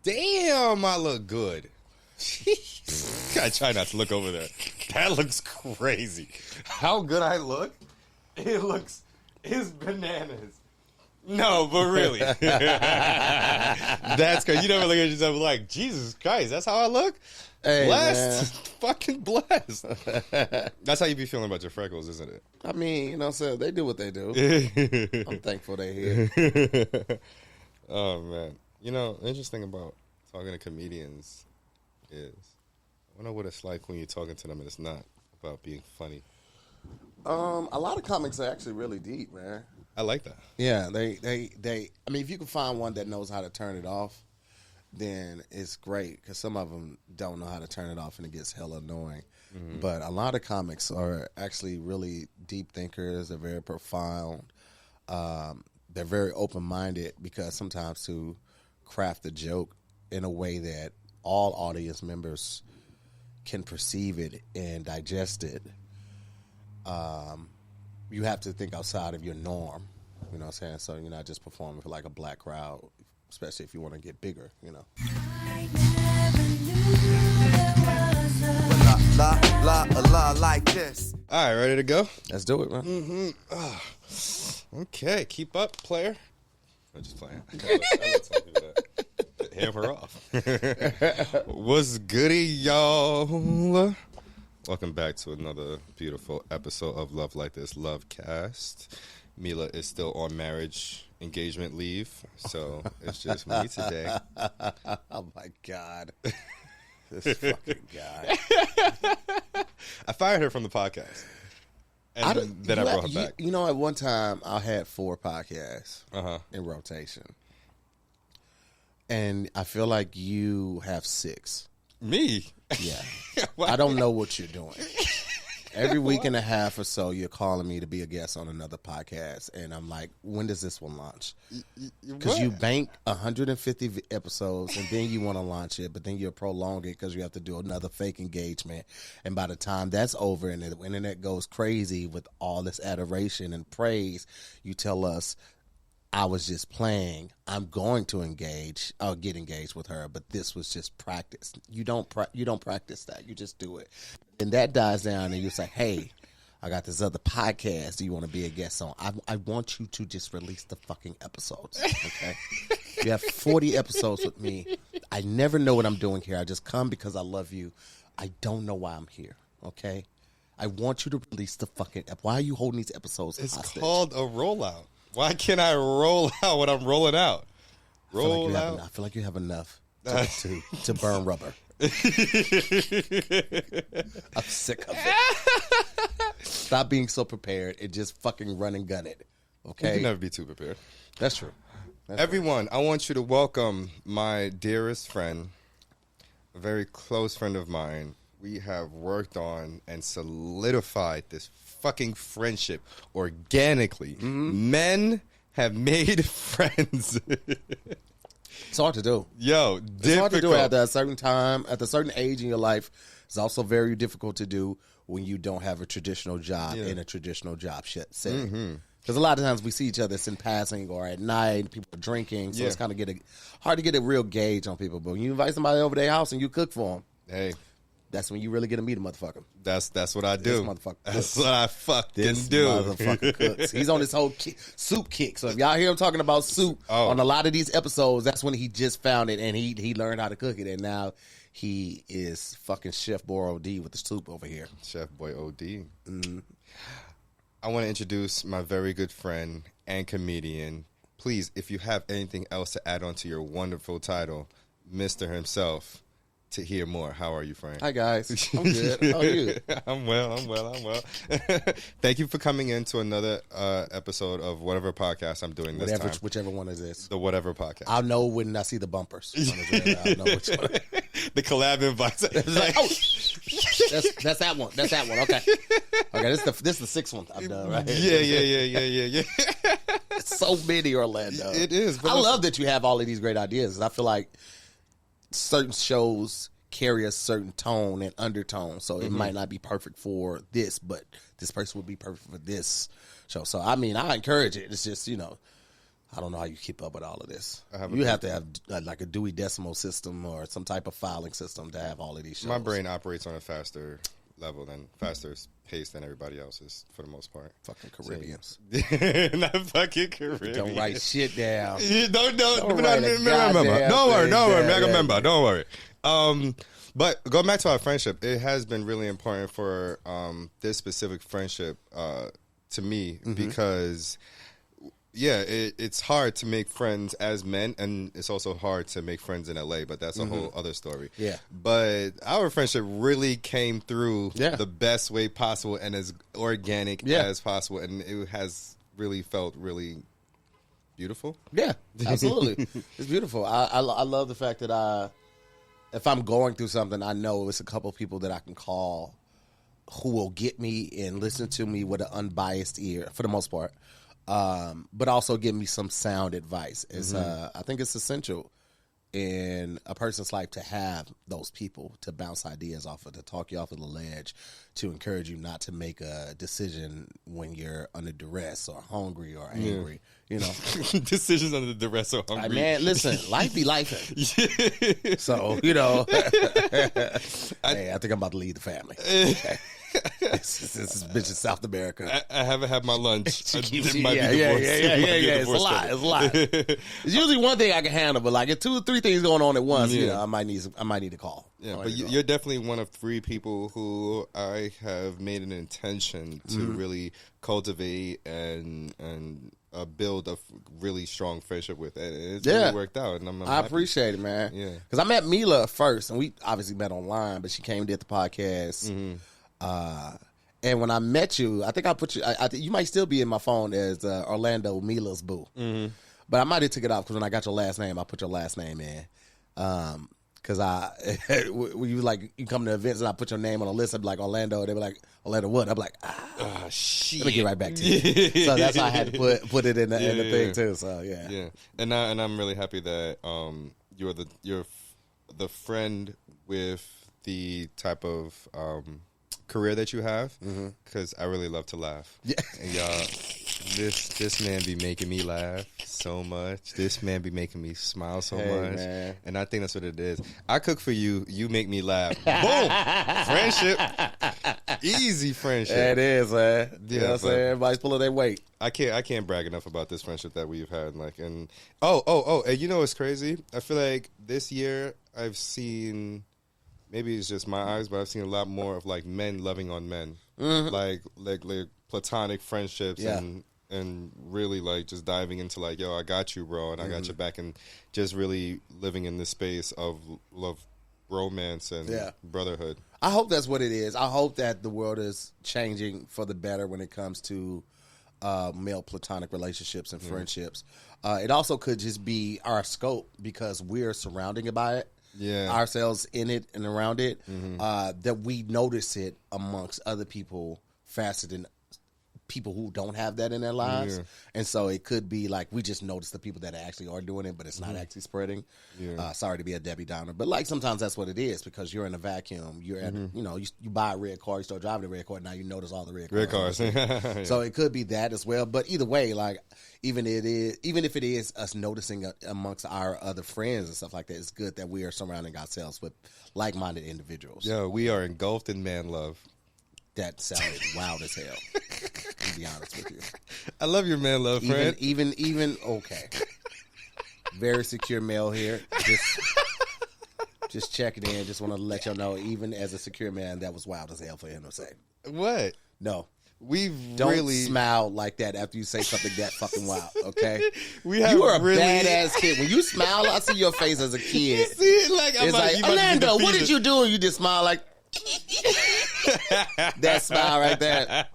Damn, I look good. I try not to look over there. That looks crazy. How good I look? It's bananas. No, but really. That's crazy. You never look at yourself like, Jesus Christ, that's how I look? Hey, blessed. Man. Fucking blessed. That's how you be feeling about your freckles, isn't it? I mean, you know what I'm saying? They do what they do. I'm thankful they're here. Oh, man. You know, interesting about talking to comedians is I don't know what it's like when you're talking to them and it's not about being funny. A lot of comics are actually really deep, man. I like that. Yeah, they I mean, if you can find one that knows how to turn it off, then it's great, because some of them don't know how to turn it off and it gets hella annoying. Mm-hmm. But a lot of comics are actually really deep thinkers. They're very profound. They're very open-minded, because sometimes to craft a joke in a way that all audience members can perceive it and digest it, you have to think outside of your norm. You know what I'm saying? So you're not just performing for like a black crowd, especially if you want to get bigger, you know. I never knew there was a love like this. All right, ready to go? Let's do it, man. Mm-hmm. Okay, keep up, player. I'm just playing. I let some people that hammer off. What's goody, y'all? Welcome back to another beautiful episode of Love Like This Lovecast. Mila is still on marriage engagement leave, so it's just me today. Oh, my God. This fucking guy. I fired her from the podcast. And then I brought her back. You know, at one time, I had 4 podcasts in rotation. And I feel like you have 6. Me? Yeah. I don't know what you're doing. Every week and a half or so, you're calling me to be a guest on another podcast. And I'm like, when does this one launch? Because you bank 150 episodes, and then you want to launch it, but then you prolong it because you have to do another fake engagement. And by the time that's over and the internet goes crazy with all this adoration and praise, you tell us, I was just playing. I'm going to get engaged with her, but this was just practice. You don't practice that. You just do it. And that dies down, and you say, hey, I got this other podcast. Do you want to be a guest on? I want you to just release the fucking episodes, okay? You have 40 episodes with me. I never know what I'm doing here. I just come because I love you. I don't know why I'm here, okay? I want you to release the fucking Why are you holding these episodes It's hostage? Called a rollout. Why can't I roll out what I'm rolling out? I feel like you have enough to burn rubber. I'm sick of it. Stop being so prepared and just fucking run and gun it. Okay? You can never be too prepared. That's true. Everyone, I want you to welcome my dearest friend, a very close friend of mine. We have worked on and solidified this fucking friendship organically. Mm-hmm. Men have made friends. It's hard to do. Yo, it's hard to do at a certain time, at a certain age in your life. It's also very difficult to do when you don't have a traditional job in a traditional job setting. Because a lot of times we see each other in passing or at night, people are drinking, so it's kind of hard to get a real gauge on people. But when you invite somebody over their house and you cook for them, hey, that's when you really get to meet a motherfucker. That's what I do. This motherfucker that's what I fucking this do. Motherfucker cooks. He's on this whole soup kick. So if y'all hear him talking about soup on a lot of these episodes, that's when he just found it and he learned how to cook it, and now he is fucking Chef Boy OD with the soup over here. Chef Boy OD. Mm-hmm. I want to introduce my very good friend and comedian. Please, if you have anything else to add on to your wonderful title, Mr. himself, Tahir Moore. How are you, Frank? Hi, guys. I'm good. How are you? I'm well. Thank you for coming in to another episode of whatever podcast I'm doing this time. Whichever one is this. The whatever podcast. I'll know when I see the bumpers. I'll know which one. The collab invites. Like, oh, that's that one. That's that one. Okay. This is the 6th one I've done, right? Yeah. It's so many, Orlando. It is. But I love that you have all of these great ideas. I feel like certain shows carry a certain tone and undertone, so it might not be perfect for this, but this person would be perfect for this show. So I mean, I encourage it. It's just, I don't know how you keep up with all of this. You have to have like a Dewey Decimal System or some type of filing system to have all of these shows. My brain operates on a faster level than faster pace than everybody else's for the most part. Fucking Caribbeans. Not fucking Caribbeans. Don't write shit down. Don't worry. But going back to our friendship, it has been really important for this specific friendship to me because, it's hard to make friends as men, and it's also hard to make friends in LA, but that's a whole other story. Yeah. But our friendship really came through the best way possible and as organic as possible, and it has really felt really beautiful. Yeah, absolutely. It's beautiful. I love the fact that if I'm going through something, I know it's a couple of people that I can call who will get me and listen to me with an unbiased ear, for the most part, but also give me some sound advice. I think it's essential in a person's life to have those people to bounce ideas off of, to talk you off of the ledge, to encourage you not to make a decision when you're under duress or hungry or angry. You know, decisions under duress or hungry. Man, listen, life be life. So, you know, hey, I think I'm about to leave the family. Okay. This is bitch in South America. I haven't had my lunch. Yeah. It's a lot. It's usually one thing I can handle, but like if 2 or 3 things going on at once, you know, I might need to call. Yeah, but you're definitely one of 3 people who I have made an intention to really cultivate and build a really strong friendship with, and it's really worked out. And I appreciate it, man. Yeah, because I met Mila first, and we obviously met online, but she came and did the podcast. And when I met you, I think I put you. You might still be in my phone as Orlando Mila's boo, but I might have took it off because when I got your last name, I put your last name in. Because when you like you come to events and I put your name on a list, I'd be like Orlando. They be like Orlando what? I'm like shit. Let me get right back to you. So that's why I had to put it in the thing too. So yeah. And I'm really happy that you're the friend with the type of career that you have, because I really love to laugh. Yeah, and y'all, this man be making me laugh so much. This man be making me smile so much, man. And I think that's what it is. I cook for you. You make me laugh. Boom, friendship, easy friendship. Yeah, it is, man. You know what I'm saying? Everybody's pulling their weight. I can't brag enough about this friendship that we've had. Like, and and you know what's crazy? I feel like this year I've seen. Maybe it's just my eyes, but I've seen a lot more of like men loving on men, like platonic friendships, and really like just diving into like, yo, I got you, bro, and I got your back, and just really living in this space of love, romance, and brotherhood. I hope that's what it is. I hope that the world is changing for the better when it comes to male platonic relationships and friendships. It also could just be our scope because we're surrounded by it. Ourselves in it and around it, that we notice it amongst other people faster than people who don't have that in their lives. And so it could be like we just notice the people that actually are doing it, but it's not actually spreading. Sorry to be a Debbie Downer, but like sometimes that's what it is because you're in a vacuum. You're at, you know, you buy a red car, you start driving a red car, now you notice all the red cars. So it could be that as well. But either way, like even if it is us noticing amongst our other friends and stuff like that, it's good that we are surrounding ourselves with like-minded individuals. Yeah, we are engulfed in man love. That sounded wild as hell. To be honest with you, I love your man love, friend. Even okay. Very secure male here. Just checking in. Just want to let y'all know, even as a secure man, that was wild as hell for him to say. What? No. Don't really smile like that after you say something that fucking wild, okay? You are a badass kid. When you smile, I see your face as a kid. You see it like, it's like, Orlando, what did you do? And you just smile like that smile right there.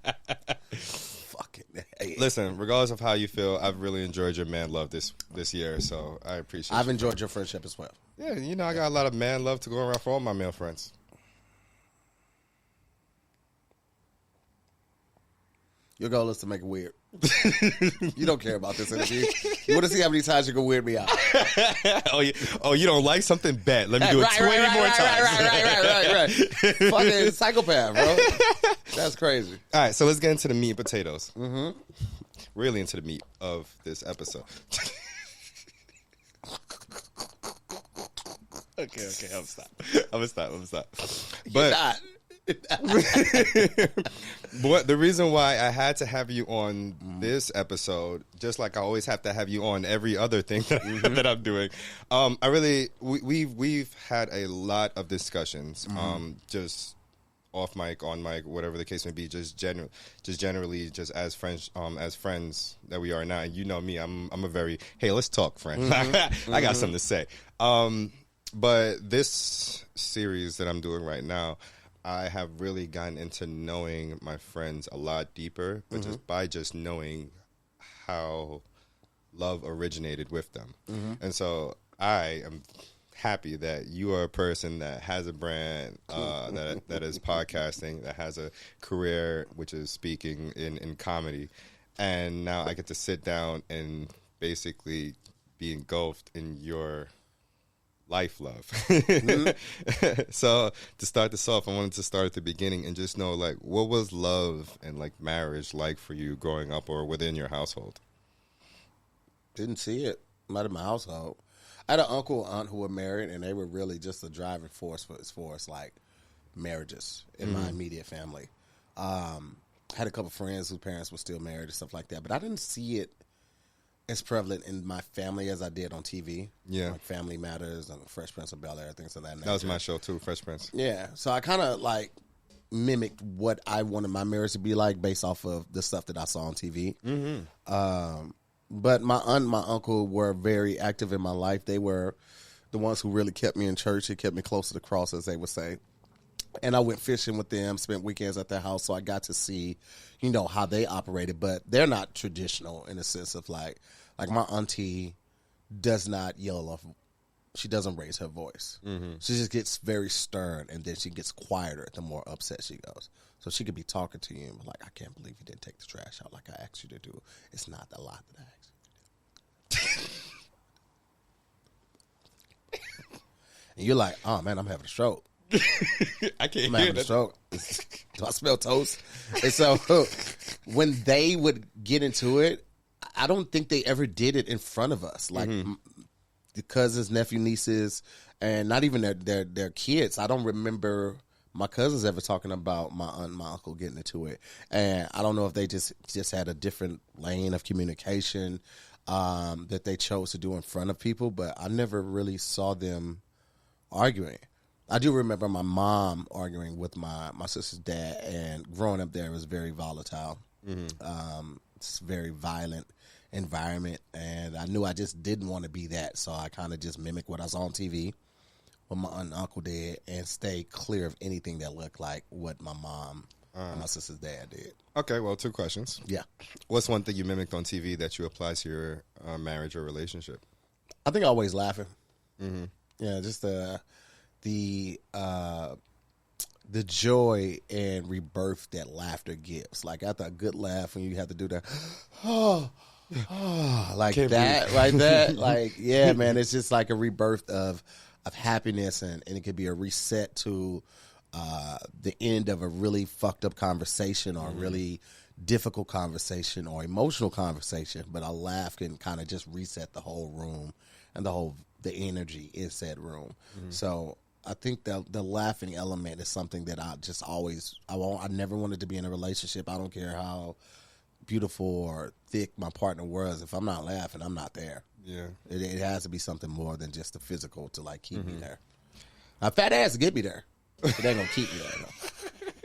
Fucking hey. Listen, regardless of how you feel, I've really enjoyed your man love this year, so I appreciate it. I've enjoyed your friendship as well. Yeah, you know, I got a lot of man love to go around for all my male friends. Your goal is to make it weird. You don't care about this interview. You want to see how many times you can weird me out. Oh, you don't like something? Bad. Let me do it 20 more times. Right. Fucking psychopath, bro. That's crazy. All right, so let's get into the meat and potatoes. really into the meat of this episode. Okay, I'm gonna stop. But but the reason why I had to have you on this episode, just like I always have to have you on every other thing that I'm doing, we've had a lot of discussions, just off mic, on mic, whatever the case may be, just generally, just as friends that we are now. And you know me, I'm a very, hey, let's talk, friend. I got something to say. But this series that I'm doing right now, I have really gotten into knowing my friends a lot deeper, but just knowing how love originated with them. And so I am happy that you are a person that has a brand, that is podcasting, that has a career, which is speaking in comedy. And now I get to sit down and basically be engulfed in your life love. So to start this off, I wanted to start at the beginning and just know, like, what was love and like marriage like for you growing up or within your household? Didn't see it. Not in my household. I had an uncle and aunt who were married, and they were really just a driving force as far as like marriages in my immediate family. Had a couple friends whose parents were still married and stuff like that, but I didn't see it as prevalent in my family as I did on TV. Yeah. Like Family Matters and Fresh Prince of Bel-Air, things of that nature. That was my show too, Fresh Prince. Yeah. So I kind of like mimicked what I wanted my marriage to be like based off of the stuff that I saw on TV. But my aunt and my uncle were very active in my life. They were the ones who really kept me in church. It kept me close to the cross, as they would say. And I went fishing with them, spent weekends at their house, so I got to see, how they operated. But they're not traditional in the sense of like my auntie does not yell off. She doesn't raise her voice. She just gets very stern, and then she gets quieter the more upset she goes. So she could be talking to you and be like, I can't believe you didn't take the trash out like I asked you to do. It's not a lot that I asked you to do. And you're like, oh, man, I'm having a stroke. I can't I'm hear having a stroke. Do I smell toast? And so when they would get into it, I don't think they ever did it in front of us. Like the cousins, nephew, nieces, and not even their kids. I don't remember my cousins ever talking about my aunt and my uncle getting into it. And I don't know if they just had a different lane of communication that they chose to do in front of people, but I never really saw them arguing. I do remember my mom arguing with my sister's dad, and growing up there, it was very volatile. It's a very violent environment, and I knew I just didn't want to be that, so I kind of just mimicked what I saw on TV, what my aunt and uncle did, and stay clear of anything that looked like what my mom and my sister's dad did. Okay, well, 2 questions. Yeah. What's one thing you mimicked on TV that you apply to your marriage or relationship? I think always laughing. Yeah, just the joy and rebirth that laughter gives. Like after a good laugh, when you have to do that, like that, like that, like yeah, man, it's just like a rebirth of happiness, and it could be a reset to the end of a really fucked up conversation or a really difficult conversation or emotional conversation. But a laugh can kind of just reset the whole room and the energy in said room. So I think the laughing element is something that I just always, I never wanted to be in a relationship. I don't care how beautiful or thick my partner was. If I'm not laughing, I'm not there. Yeah. It has to be something more than just the physical to like keep me there. A fat ass get me there. It ain't gonna keep me there though.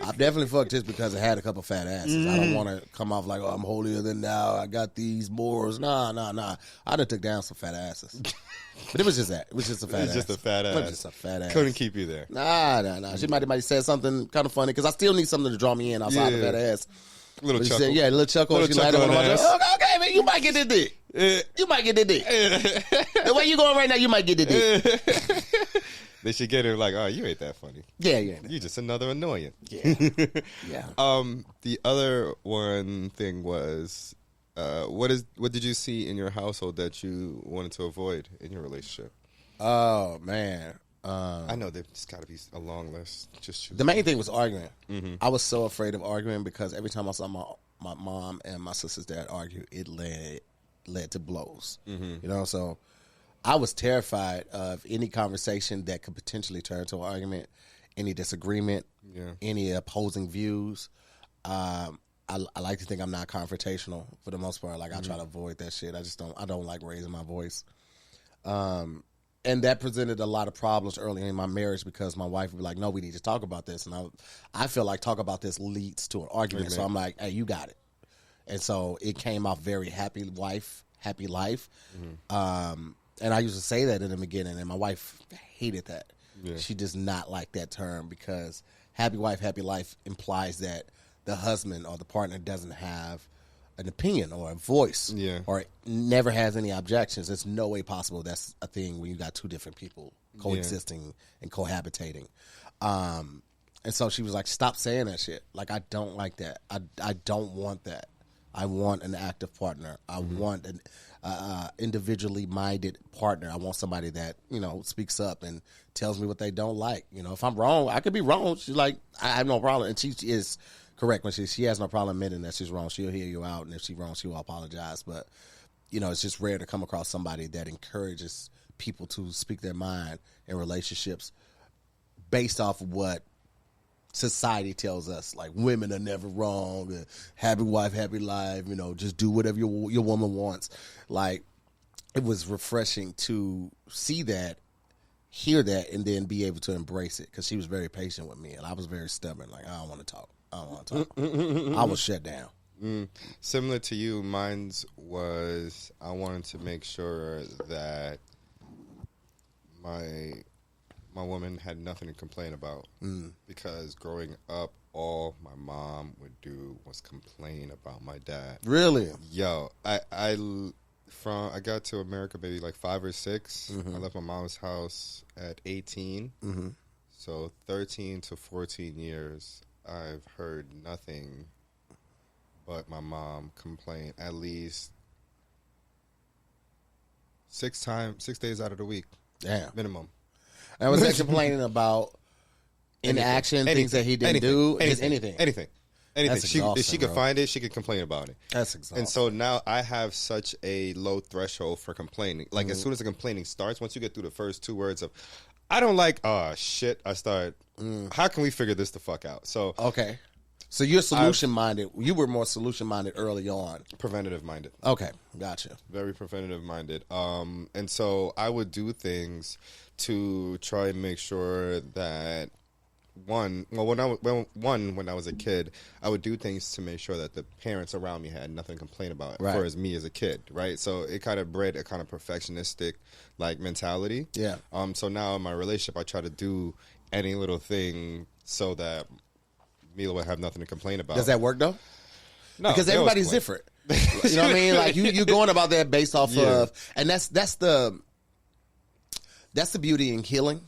I've definitely fucked just because I had a couple fat asses. I don't want to come off like, oh, I'm holier than thou. I got these morals. Nah. I done took down some fat asses. But it was just that. It was just a fat ass. It was just a fat ass. It was just a fat ass. Couldn't keep you there. Nah. She might have said something kind of funny because I still need something to draw me in outside of that ass. Little chuckle. Said, yeah, a little chuckle. Little chuckle on the ass. Okay, man, you might get this dick. You might get this dick. The way you going right now, you might get this dick. They should get it like, oh, you ain't that funny. Yeah. You just another annoying. Yeah. The other one thing was, what did you see in your household that you wanted to avoid in your relationship? Oh man, I know there's got to be a long list. Just choose. The main thing was arguing. I was so afraid of arguing because every time I saw my my mom and my sister's dad argued, it led to blows. You know, so I was terrified of any conversation that could potentially turn to an argument, any disagreement, any opposing views. I like to think I'm not confrontational for the most part. Like I try to avoid that shit. I don't like raising my voice. And that presented a lot of problems early in my marriage because my wife would be like, no, we need to talk about this. And I feel like talk about this leads to an argument. So I'm like, hey, you got it. And so it came off very happy wife, happy life. And I used to say that in the beginning, and my wife hated that. Yeah. She does not like that term because happy wife, happy life implies that the husband or the partner doesn't have an opinion or a voice or never has any objections. There's no way possible that's a thing when you got two different people coexisting and cohabitating. And so she was like, stop saying that shit. Like, I don't like that. I don't want that. I want an active partner. I want an individually minded partner. I want somebody that, you know, speaks up and tells me what they don't like. You know, if I'm wrong, I could be wrong. She's like, I have no problem. And she is correct when she has no problem admitting that she's wrong. She'll hear you out, and if she's wrong, she will apologize. But, you know, it's just rare to come across somebody that encourages people to speak their mind in relationships based off of what society tells us. Like, women are never wrong, happy wife, happy life, you know, just do whatever your woman wants. Like, it was refreshing to see that, hear that, and then be able to embrace it, because she was very patient with me, and I was very stubborn. Like, I don't want to talk. I was shut down. Similar to you, mine's was I wanted to make sure that my woman had nothing to complain about, because growing up, all my mom would do was complain about my dad. Really? Yo, I got to America maybe like 5 or 6. I left my mom's house at 18. So 13 to 14 years, I've heard nothing but my mom complain at least 6 days out of the week. Damn. Minimum. And was that complaining about inaction, things that he didn't do? Anything. If she could find it, she could complain about it. That's exhausting. And so now I have such a low threshold for complaining. Like, as soon as the complaining starts, once you get through the first 2 words of, I don't like, shit, I start, how can we figure this the fuck out? So okay. So you're solution-minded. You were more solution-minded early on. Preventative-minded. Okay, gotcha. Very preventative-minded. And so I would do things to try and make sure that, when I was a kid, I would do things to make sure that the parents around me had nothing to complain about, as far as me as a kid, right? So it kind of bred a kind of perfectionistic, like, mentality. Yeah. So now in my relationship, I try to do any little thing so that Mila would have nothing to complain about. Does that work, though? No. Because everybody's different. You know what I mean? Like, you're going about that based off of, and that's the beauty in healing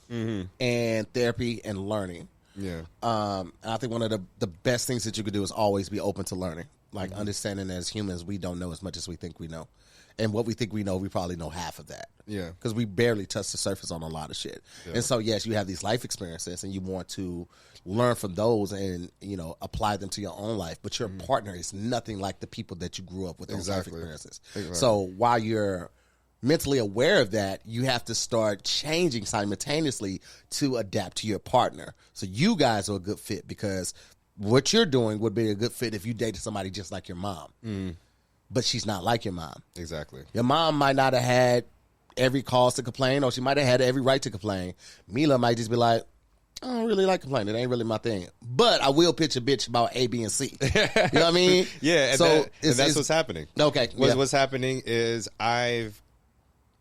and therapy and learning. Yeah. And I think one of the best things that you could do is always be open to learning. Like, understanding that as humans, we don't know as much as we think we know. And what we think we know, we probably know half of that. Yeah. Because we barely touch the surface on a lot of shit. Yeah. And so, yes, you have these life experiences, and you want to learn from those and, you know, apply them to your own life. But your partner is nothing like the people that you grew up with those life experiences. Exactly. So while you're mentally aware of that, you have to start changing simultaneously to adapt to your partner. So you guys are a good fit, because what you're doing would be a good fit if you dated somebody just like your mom. But she's not like your mom. Exactly. Your mom might not have had every cause to complain, or she might have had every right to complain. Mila might just be like, I don't really like complaining. It ain't really my thing. But I will pitch a bitch about A, B, and C. You know what I mean? Yeah, and, so that's what's happening. Okay. What's happening is I've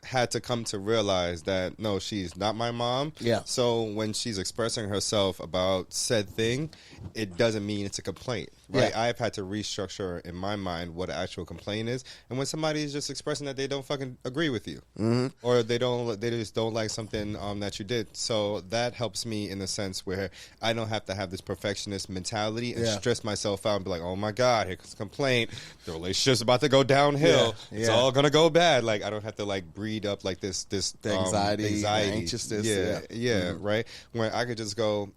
had to come to realize that, no, she's not my mom. Yeah. So when she's expressing herself about said thing, it doesn't mean it's a complaint, right? Yeah. I've had to restructure in my mind what an actual complaint is. And when somebody is just expressing that they don't fucking agree with you, or they just don't like something that you did, so that helps me in the sense where I don't have to have this perfectionist mentality and stress myself out and be like, oh my god, here's a complaint, the relationship's about to go downhill, it's all gonna go bad. Like, I don't have to like breed up like this the anxiety, anxiousness, right? Where I could just go,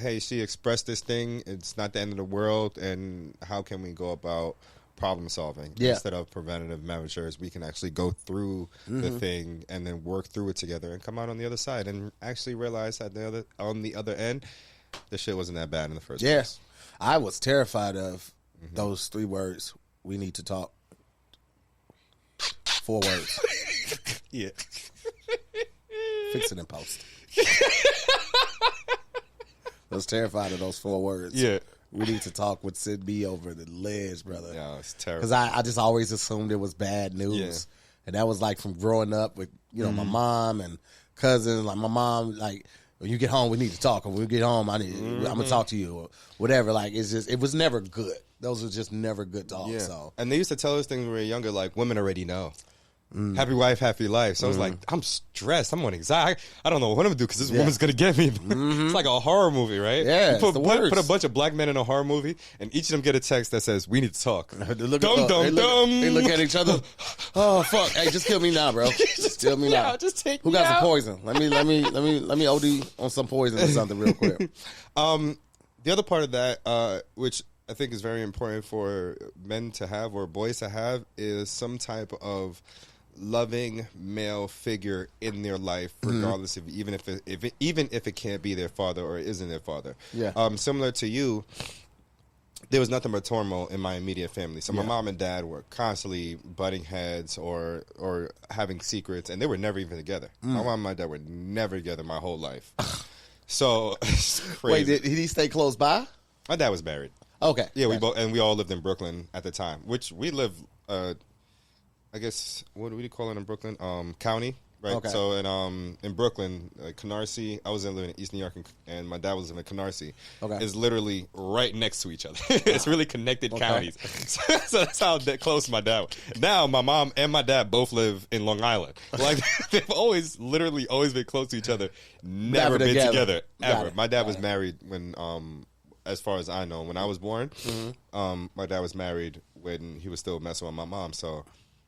hey, she expressed this thing. It's not the end of the world, and how can we go about problem solving instead of preventative measures? We can actually go through the thing and then work through it together and come out on the other side and actually realize that on the other end, the shit wasn't that bad in the first place. I was terrified of those 3 words. We need to talk. 4 words. Yeah. Fix it in post. I was terrified of those 4 words. Yeah. We need to talk would send me over the ledge, brother. Yeah, it's terrible. Because I just always assumed it was bad news. Yeah. And that was like from growing up with, my mom and cousins. Like my mom, like, when you get home, we need to talk. Or when we get home, I'm going to talk to you or whatever. Like, it was never good. Those were just never good talk. Yeah. So. And they used to tell us things when we were younger, like, women already know. Happy wife, happy life. So I was like, I'm stressed. I'm on anxiety. I don't know what I'm going to do because this woman's going to get me. It's like a horror movie, right? Yeah, put a bunch of black men in a horror movie, and each of them get a text that says, we need to talk. They look at each other. Oh, fuck. Hey, just kill me now, bro. Just kill me now. Just take Who me got out? some poison? Let me OD on some poison or something real quick. The other part of that, which I think is very important for men to have or boys to have, is some type of loving male figure in their life, regardless of even if it can't be their father or isn't their father. Yeah. Similar to you, there was nothing but turmoil in my immediate family. So my mom and dad were constantly butting heads or having secrets, and they were never even together. My mom and my dad were never together my whole life. So it's crazy. Wait, did he stay close by? My dad was married. Okay. Yeah, we all lived in Brooklyn at the time, which we live. I guess what do we call it in Brooklyn? County, right? Okay. So in Brooklyn, Canarsie, I was living in East New York, and my dad was living in Canarsie. Okay. Is literally right next to each other. It's really connected counties. So that's how close my dad was. Now my mom and my dad both live in Long Island. Like they've literally always been close to each other. Never been together ever. My dad was married when as far as I know, when I was born. My dad was married when he was still messing with my mom. So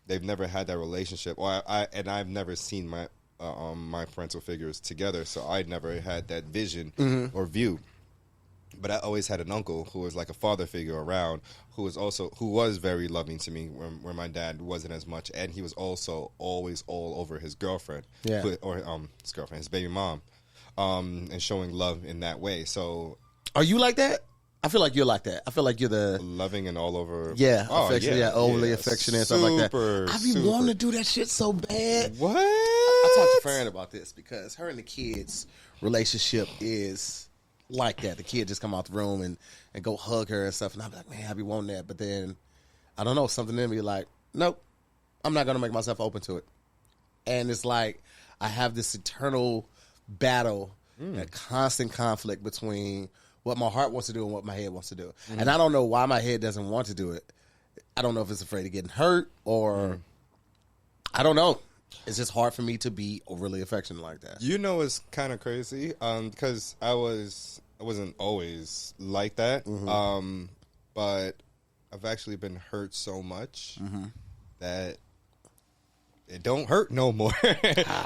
they've never had that relationship. I've never seen my parental figures together. So I never had that vision or view. But I always had an uncle who was like a father figure around, who was very loving to me where my dad wasn't as much, and he was also always all over his girlfriend, his girlfriend, his baby mom, and showing love in that way. So. Are you like that? I feel like you're like that. I feel like you're the loving and all over. Yeah, affectionate, overly affectionate, and stuff like that. I be wanting to do that shit so bad. What? I talked to Farron about this because her and the kids' relationship is like that. The kid just come out the room and go hug her and stuff, and I'm like, man, I be wanting that, but then I don't know, something in me like, nope, I'm not gonna make myself open to it, and it's like I have this eternal battle, a constant conflict between what my heart wants to do and what my head wants to do. And I don't know why my head doesn't want to do it. I don't know if it's afraid of getting hurt or I don't know. It's just hard for me to be overly affectionate like that. You know, it's kind of crazy because I wasn't always like that. But I've actually been hurt so much that it don't hurt no more.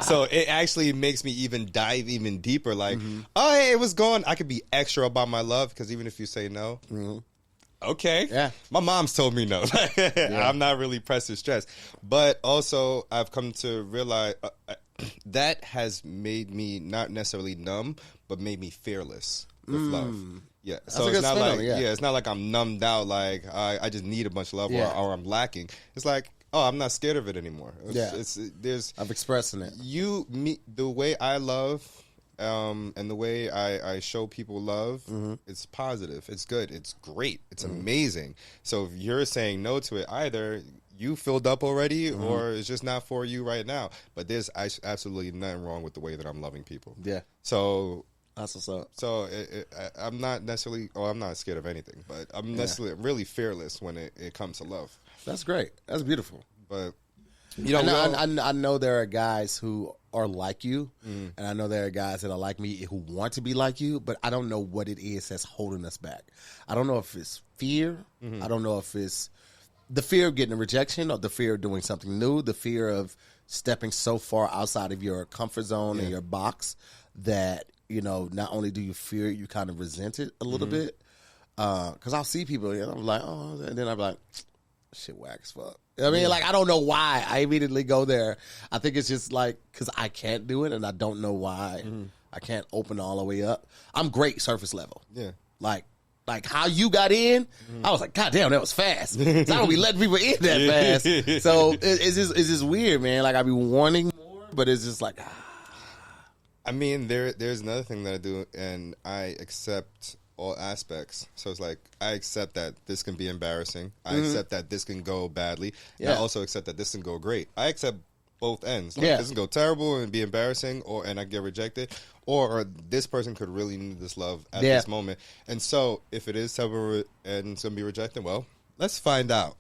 So it actually makes me even dive even deeper. Like, oh, hey, it was gone. I could be extra about my love because even if you say no, okay. Yeah. My mom's told me no. I'm not really pressed or stressed. But also, I've come to realize that has made me not necessarily numb, but made me fearless with love. Yeah. So it's not like it's not like I'm numbed out. Like I just need a bunch of love or I'm lacking. It's like, oh, I'm not scared of it anymore. I'm expressing it. The way I love, and the way I show people love, it's positive. It's good. It's great. It's amazing. So if you're saying no to it, either you filled up already, or it's just not for you right now. But there's absolutely nothing wrong with the way that I'm loving people. Yeah. So. That's what's up. So I'm not necessarily, I'm not scared of anything, but I'm necessarily really fearless when it comes to love. That's great. That's beautiful. But I know there are guys who are like you, and I know there are guys that are like me who want to be like you, but I don't know what it is that's holding us back. I don't know if it's fear. I don't know if it's the fear of getting a rejection or the fear of doing something new, the fear of stepping so far outside of your comfort zone and your box that not only do you fear it, you kind of resent it a little bit. Because I'll see people, and I'm like, oh, and then I'm like, shit whack as fuck. I mean, like, I don't know why I immediately go there. I think it's just like, because I can't do it, and I don't know why. I can't open all the way up. I'm great surface level. Yeah. Like how you got in, I was like, God damn, that was fast. So I don't be letting people in that fast. So it's just weird, man. Like, I be wanting more, but it's just like, I mean, there's another thing that I do, and I accept all aspects. So it's like, I accept that this can be embarrassing. I accept that this can go badly. Yeah. I also accept that this can go great. I accept both ends. Like, this can go terrible and be embarrassing, and I get rejected, or this person could really need this love at this moment. And so, if it is terrible and it's going to be rejected, well, let's find out.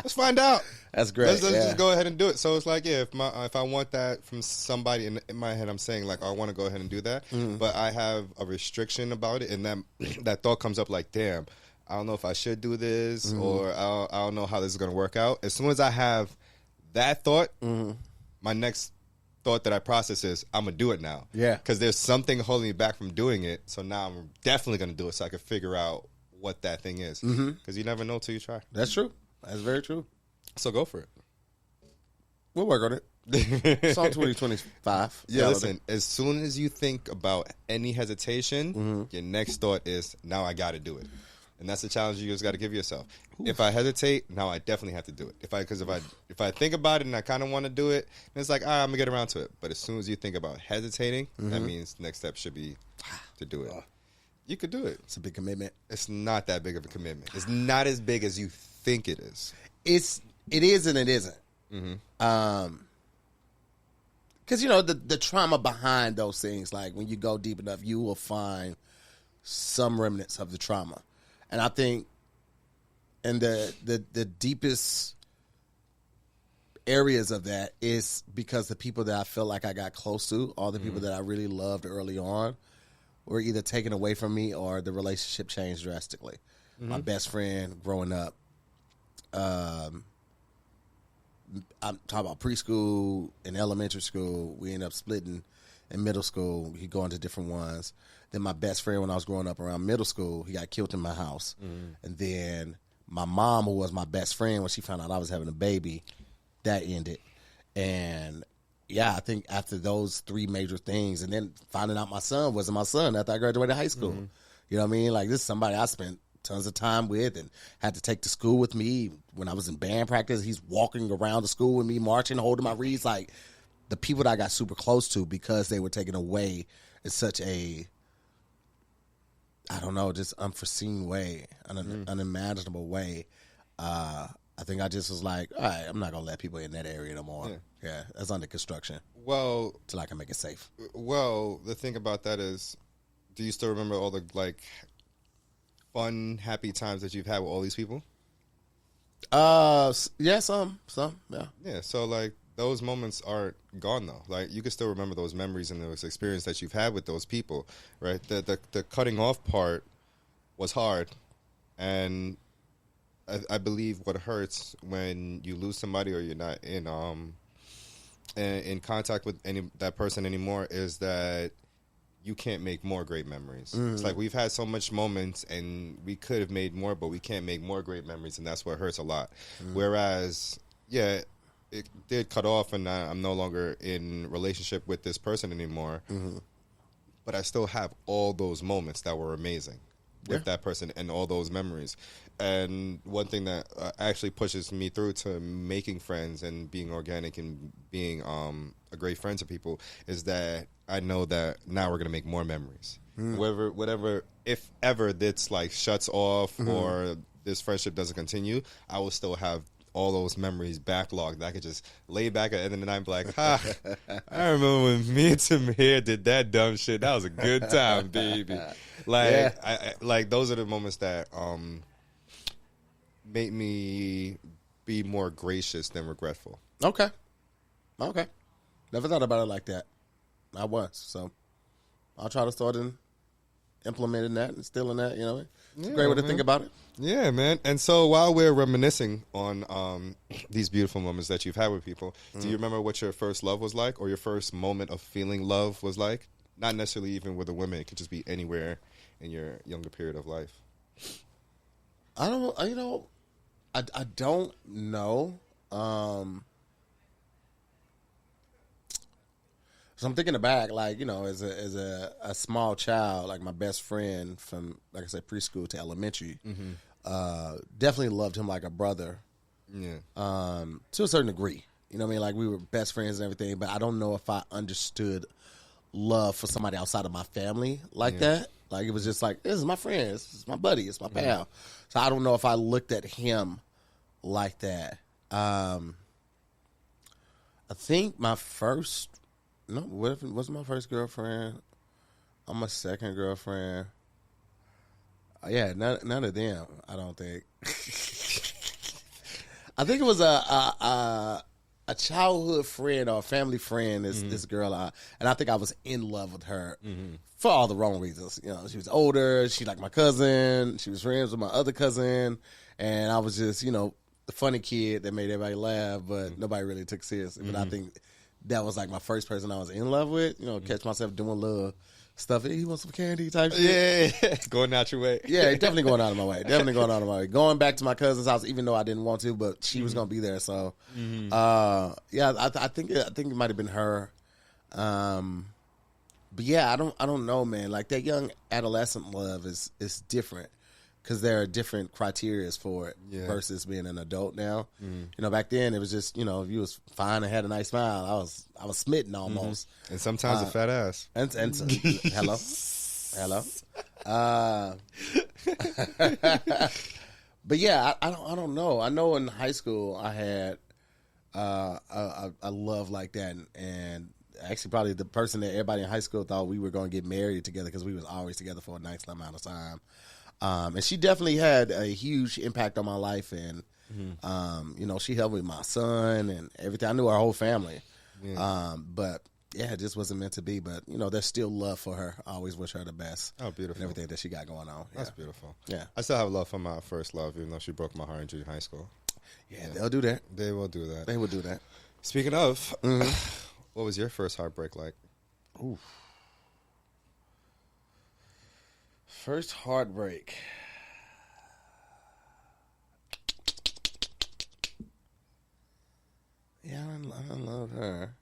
Let's find out. That's great. Let's just go ahead and do it. So it's like, if I want that from somebody, in my head I'm saying, like, I want to go ahead and do that, but I have a restriction about it, and that thought comes up like, damn, I don't know if I should do this, or I don't know how this is going to work out. As soon as I have that thought, my next thought that I process is, I'm going to do it now. Yeah. Because there's something holding me back from doing it, so now I'm definitely going to do it so I can figure out what that thing is. Because you never know till you try. That's true. That's very true. So go for it. We'll work on it. It's on 2025. Yeah, listen, as soon as you think about any hesitation, your next thought is, now I got to do it. And that's the challenge you just got to give yourself. Oof. If I hesitate, now I definitely have to do it. Because if I think about it and I kind of want to do it, then it's like, I'm going to get around to it. But as soon as you think about hesitating, that means next step should be to do it. You could do it. It's a big commitment. It's not that big of a commitment. It's not as big as you think it is. It is and it isn't. Because, the trauma behind those things, like, when you go deep enough, you will find some remnants of the trauma. And I think in the deepest areas of that is because the people that I feel like I got close to, all the people that I really loved early on, were either taken away from me or the relationship changed drastically. My best friend growing up, I'm talking about preschool and elementary school. We ended up splitting in middle school. He going to different ones. Then my best friend, when I was growing up around middle school, he got killed in my house. And then my mom, who was my best friend, when she found out I was having a baby, that ended. And I think after those three major things, and then finding out my son wasn't my son after I graduated high school. You know what I mean? Like, this is somebody I spent tons of time with and had to take to school with me. When I was in band practice, he's walking around the school with me, marching, holding my reeds. Like, the people that I got super close to, because they were taken away in such a, I don't know, just unforeseen way, unimaginable way. I think I just was like, all right, I'm not going to let people in that area no more. Yeah, that's under construction. Well, till I can make it safe. Well, the thing about that is, do you still remember all the, like, fun, happy times that you've had with all these people? Yeah, some, yeah. Yeah, so, like, those moments aren't gone, though. Like, you can still remember those memories and those experiences that you've had with those people, right? The cutting off part was hard, and I believe what hurts when you lose somebody or you're not in contact with that person anymore is that you can't make more great memories. It's like, we've had so much moments and we could have made more, but we can't make more great memories, and that's what hurts a lot. Whereas, it did cut off, and I'm no longer in relationship with this person anymore, but I still have all those moments that were amazing with that person and all those memories. And one thing that actually pushes me through to making friends and being organic and being a great friend to people is that I know that now we're going to make more memories. Whatever, if ever this, like, shuts off or this friendship doesn't continue, I will still have all those memories backlogged that I could just lay back at the end of the night and be like, I remember when me and Tahir did that dumb shit. That was a good time, baby. Like, I like, those are the moments that make me be more gracious than regretful. Okay. Never thought about it like that. I was. So I'll try to start implementing that and instilling that. You know, it's a great way to think about it. Yeah, man. And so while we're reminiscing on these beautiful moments that you've had with people, do you remember what your first love was like, or your first moment of feeling love was like? Not necessarily even with a woman; it could just be anywhere in your younger period of life. I don't. I don't know. So I'm thinking back, like, you know, as a small child, like my best friend from, like I said, preschool to elementary, definitely loved him like a brother. Yeah. To a certain degree, you know what I mean? Like we were best friends and everything, but I don't know if I understood love for somebody outside of my family like that. Like it was just like, this is my friend, this is my buddy, it's my pal. So I don't know if I looked at him like that. I think my first, what if it wasn't my first girlfriend? I'm my second girlfriend. Yeah, none of them, I don't think. I think it was a childhood friend or a family friend, this girl, and I think I was in love with her for all the wrong reasons. You know, she was older, she liked my cousin, she was friends with my other cousin, and I was just, you know, the funny kid that made everybody laugh, but nobody really took seriously. But I think that was like my first person I was in love with. You know, catch myself doing little stuff. Hey, he wants some candy type shit. Yeah, going out your way. Yeah, definitely going out of my way. Definitely going out of my way. Going back to my cousin's house, even though I didn't want to, but she was gonna be there. So, yeah, I think it might have been her. But yeah, I don't know, man. Like that young adolescent love is different because there are different criterias for it versus being an adult now. You know, back then it was just, you know, if you was fine and had a nice smile, I was smitten almost. And sometimes a fat ass. And hello. But yeah, I don't know. I know in high school I had a love like that, and actually probably the person that everybody in high school thought we were going to get married together because we was always together for a nice amount of time. And she definitely had a huge impact on my life, and you know, she helped with my son and everything. I knew her whole family, but yeah, it just wasn't meant to be. But you know, there's still love for her. I always wish her the best. Oh, beautiful! And everything that she got going on. That's beautiful. Yeah, I still have love for my first love, even though she broke my heart in junior high school. Yeah, they'll do that. They will do that. They will do that. Speaking of, what was your first heartbreak like? Ooh. First heartbreak. Yeah, I don't love her.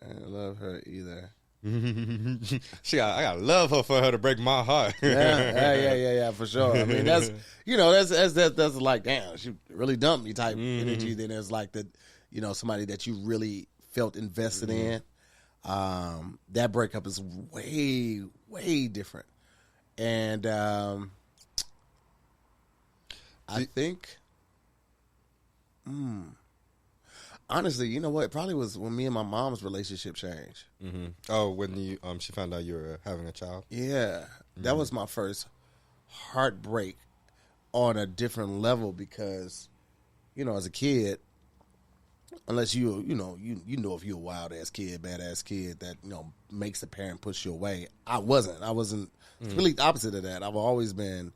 I don't love her either. I got love her for her to break my heart. yeah, for sure. I mean, that's, you know, that's like, damn, she really dumped me type energy. Then there's like the, you know, somebody that you really felt invested in. That breakup is way, way different. And I think, honestly, you know what? It probably was when me and my mom's relationship changed. Oh, when you she found out you were having a child? Yeah. That was my first heartbreak on a different level because, you know, as a kid, unless you know if you're a wild ass kid, badass kid that, you know, makes the parent push you away. I wasn't. It's really the opposite of that. I've always been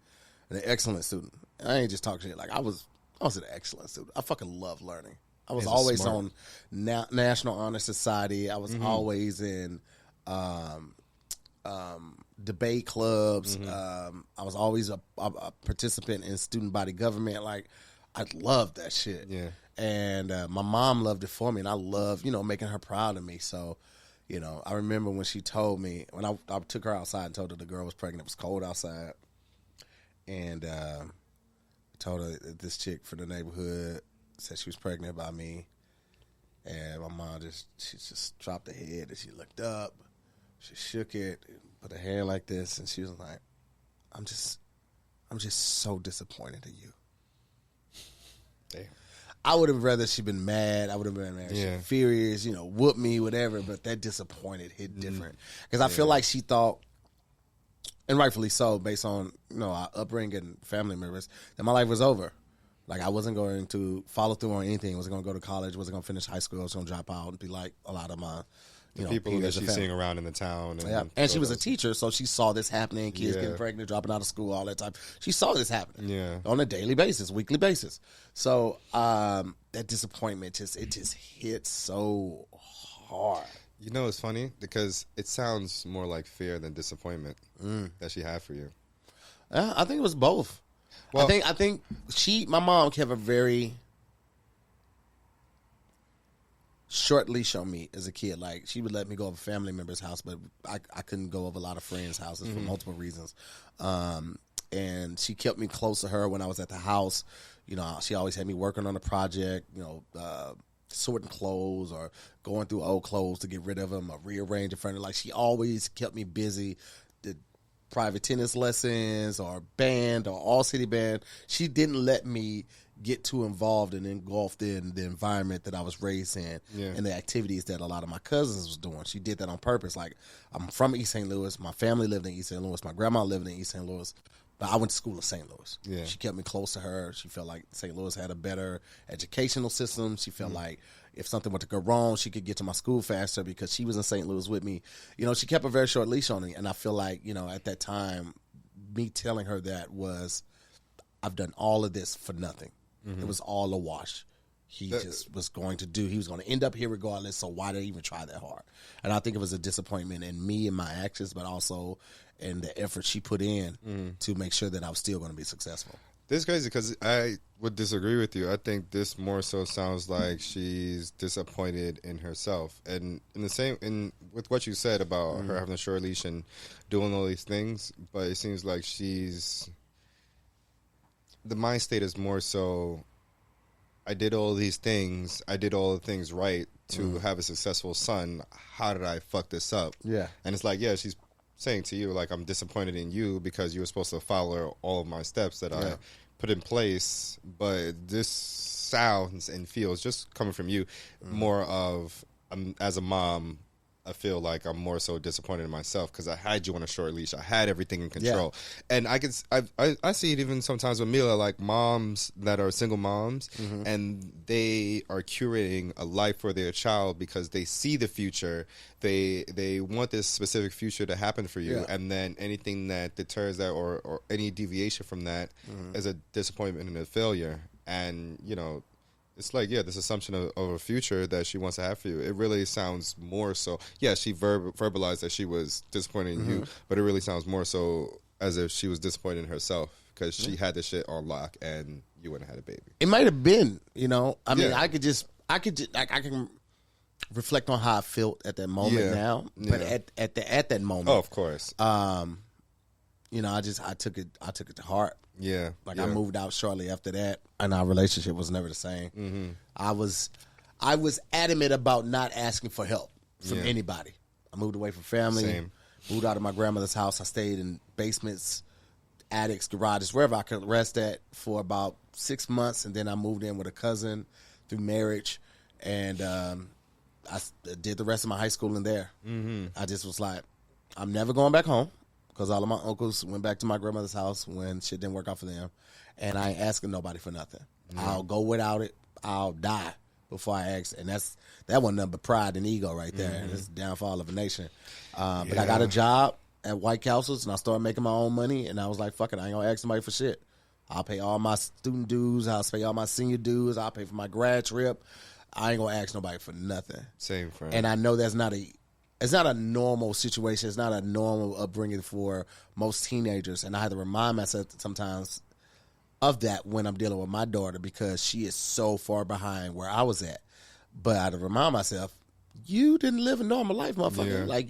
an excellent student. I ain't just talking shit. Like I was an excellent student. I fucking love learning. I was always on National Honor Society. I was always in debate clubs. I was always a participant in student body government. Like I loved that shit. Yeah. And my mom loved it for me, and I loved, you know, making her proud of me. So, you know, I remember when she told me, when I took her outside and told her the girl was pregnant. It was cold outside. And told her that this chick from the neighborhood said she was pregnant by me. And my mom she just dropped her head and she looked up. She shook it, put her hand like this, and she was like, I'm just so disappointed in you. Damn. I would have rather she been mad. I would have been mad. Furious, you know, whoop me, whatever. But that disappointed hit different. Because I feel like she thought, and rightfully so, based on, you know, our upbringing, family members, that my life was over. Like I wasn't going to follow through on anything. I wasn't going to go to college. Wasn't going to finish high school. I was going to drop out and be like a lot of my, The people that she's seeing around in the town. And she was a teacher, so she saw this happening, kids getting pregnant, dropping out of school, all that time. She saw this happening on a daily basis, weekly basis. So that disappointment just hits so hard. You know, it's funny because it sounds more like fear than disappointment that she had for you. I think it was both. Well, I think my mom kept a very short leash on me as a kid. Like, she would let me go over family members' house, but I couldn't go over a lot of friends' houses for multiple reasons. And she kept me close to her when I was at the house. You know, she always had me working on a project, you know, sorting clothes or going through old clothes to get rid of them or rearranging furniture. Like, she always kept me busy. Did private tennis lessons or band or all city band. She didn't let me get too involved and engulfed in the environment that I was raised in and the activities that a lot of my cousins was doing. She did that on purpose. Like, I'm from East St. Louis. My family lived in East St. Louis. My grandma lived in East St. Louis. But I went to school in St. Louis. Yeah. She kept me close to her. She felt like St. Louis had a better educational system. She felt like if something were to go wrong, she could get to my school faster because she was in St. Louis with me. You know, she kept a very short leash on me. And I feel like, you know, at that time, me telling her that was, I've done all of this for nothing. It was all a wash. He was going to end up here regardless, so why did I even try that hard? And I think it was a disappointment in me and my actions, but also in the effort she put in to make sure that I was still going to be successful. This is crazy because I would disagree with you. I think this more so sounds like she's disappointed in herself. And with what you said about her having a short leash and doing all these things, but it seems like the mind state is more so, I did all these things. I did all the things right to have a successful son. How did I fuck this up? Yeah. And it's like, she's saying to you, like, I'm disappointed in you because you were supposed to follow all of my steps that I put in place. But this sounds and feels, just coming from you, more of, as a mom, I feel like I'm more so disappointed in myself because I had you on a short leash. I had everything in control. Yeah. And I see it even sometimes with Mila, like moms that are single moms and they are curating a life for their child because they see the future. They want this specific future to happen for you. Yeah. And then anything that deters that or any deviation from that is a disappointment and a failure. And, you know, it's like, this assumption of a future that she wants to have for you. It really sounds more so, she verbalized that she was disappointed in you, but it really sounds more so as if she was disappointed in herself because she had this shit on lock and you wouldn't have had a baby. It might have been, you know. I mean, I can reflect on how I felt at that moment now, but at that moment, oh, of course, you know, I took it to heart. Yeah. Like I moved out shortly after that and our relationship was never the same. I was adamant about not asking for help from anybody. I moved away from family, moved out of my grandmother's house. I stayed in basements, attics, garages, wherever I could rest at for about 6 months. And then I moved in with a cousin through marriage. And I did the rest of my high school in there. I just was like, I'm never going back home. Because all of my uncles went back to my grandmother's house when shit didn't work out for them. And I ain't asking nobody for nothing. I'll go without it. I'll die before I ask. And that wasn't nothing but pride and ego right there. It's the downfall of a nation. But I got a job at White Castles, and I started making my own money. And I was like, fuck it, I ain't going to ask somebody for shit. I'll pay all my student dues. I'll pay all my senior dues. I'll pay for my grad trip. I ain't going to ask nobody for nothing. Same, friend. And I know it's not a normal situation. It's not a normal upbringing for most teenagers. And I have to remind myself sometimes of that when I'm dealing with my daughter because she is so far behind where I was at. But I have to remind myself, you didn't live a normal life, motherfucker. Yeah. Like,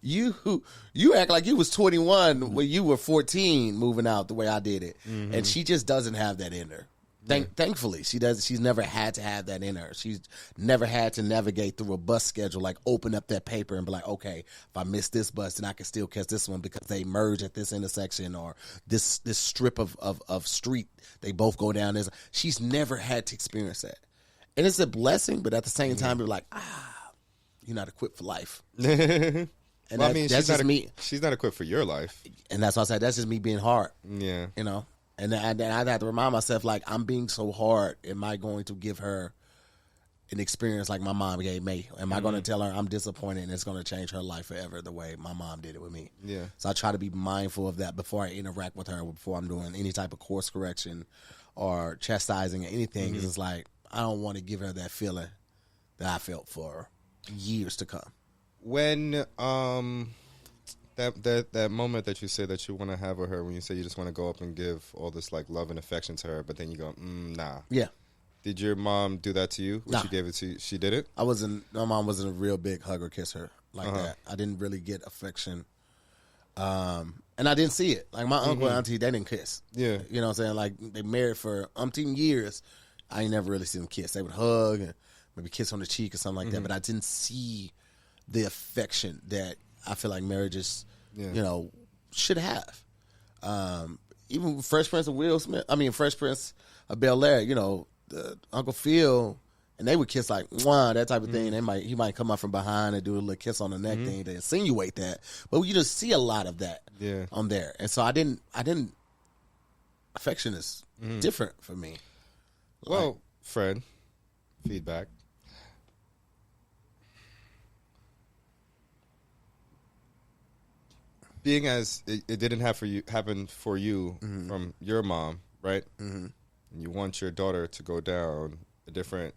you act like you was 21 when you were 14 moving out the way I did it. And she just doesn't have that in her. Thankfully, she's never had to have that in her. She's never had to navigate through a bus schedule, like open up that paper and be like, okay, if I miss this bus, then I can still catch this one because they merge at this intersection or this strip of street. They both go down this. She's never had to experience that. And it's a blessing, but at the same time, you're like, you're not equipped for life. And well, I mean, that's just me. She's not equipped for your life. And that's why I said, that's just me being hard. Yeah. You know? And I'd have to remind myself, like, I'm being so hard. Am I going to give her an experience like my mom gave me? Am I going to tell her I'm disappointed and it's going to change her life forever the way my mom did it with me? Yeah. So I try to be mindful of that before I interact with her, before I'm doing any type of course correction or chastising or anything. 'Cause it's like, I don't want to give her that feeling that I felt for years to come. When that moment that you say that you want to have with her, when you say you just want to go up and give all this like love and affection to her, but then you go, nah. Yeah. Did your mom do that to you when Nah. she gave it to you? She did it? My mom wasn't a real big hugger, kisser like that. I didn't really get affection. And I didn't see it. Like my uncle and auntie, they didn't kiss. Yeah. You know what I'm saying? Like they married for umpteen years. I ain't never really seen them kiss. They would hug and maybe kiss on the cheek or something like that. But I didn't see the affection that I feel like marriages, should have. Even Fresh Prince of Bel-Air, Uncle Phil, and they would kiss like mwah, that type of thing. He might come up from behind and do a little kiss on the neck thing to insinuate that. But you just see a lot of that on there. And so I didn't affection is different for me. Well, Fred, feedback. Being as it didn't happen for you from your mom, right? And you want your daughter to go down a different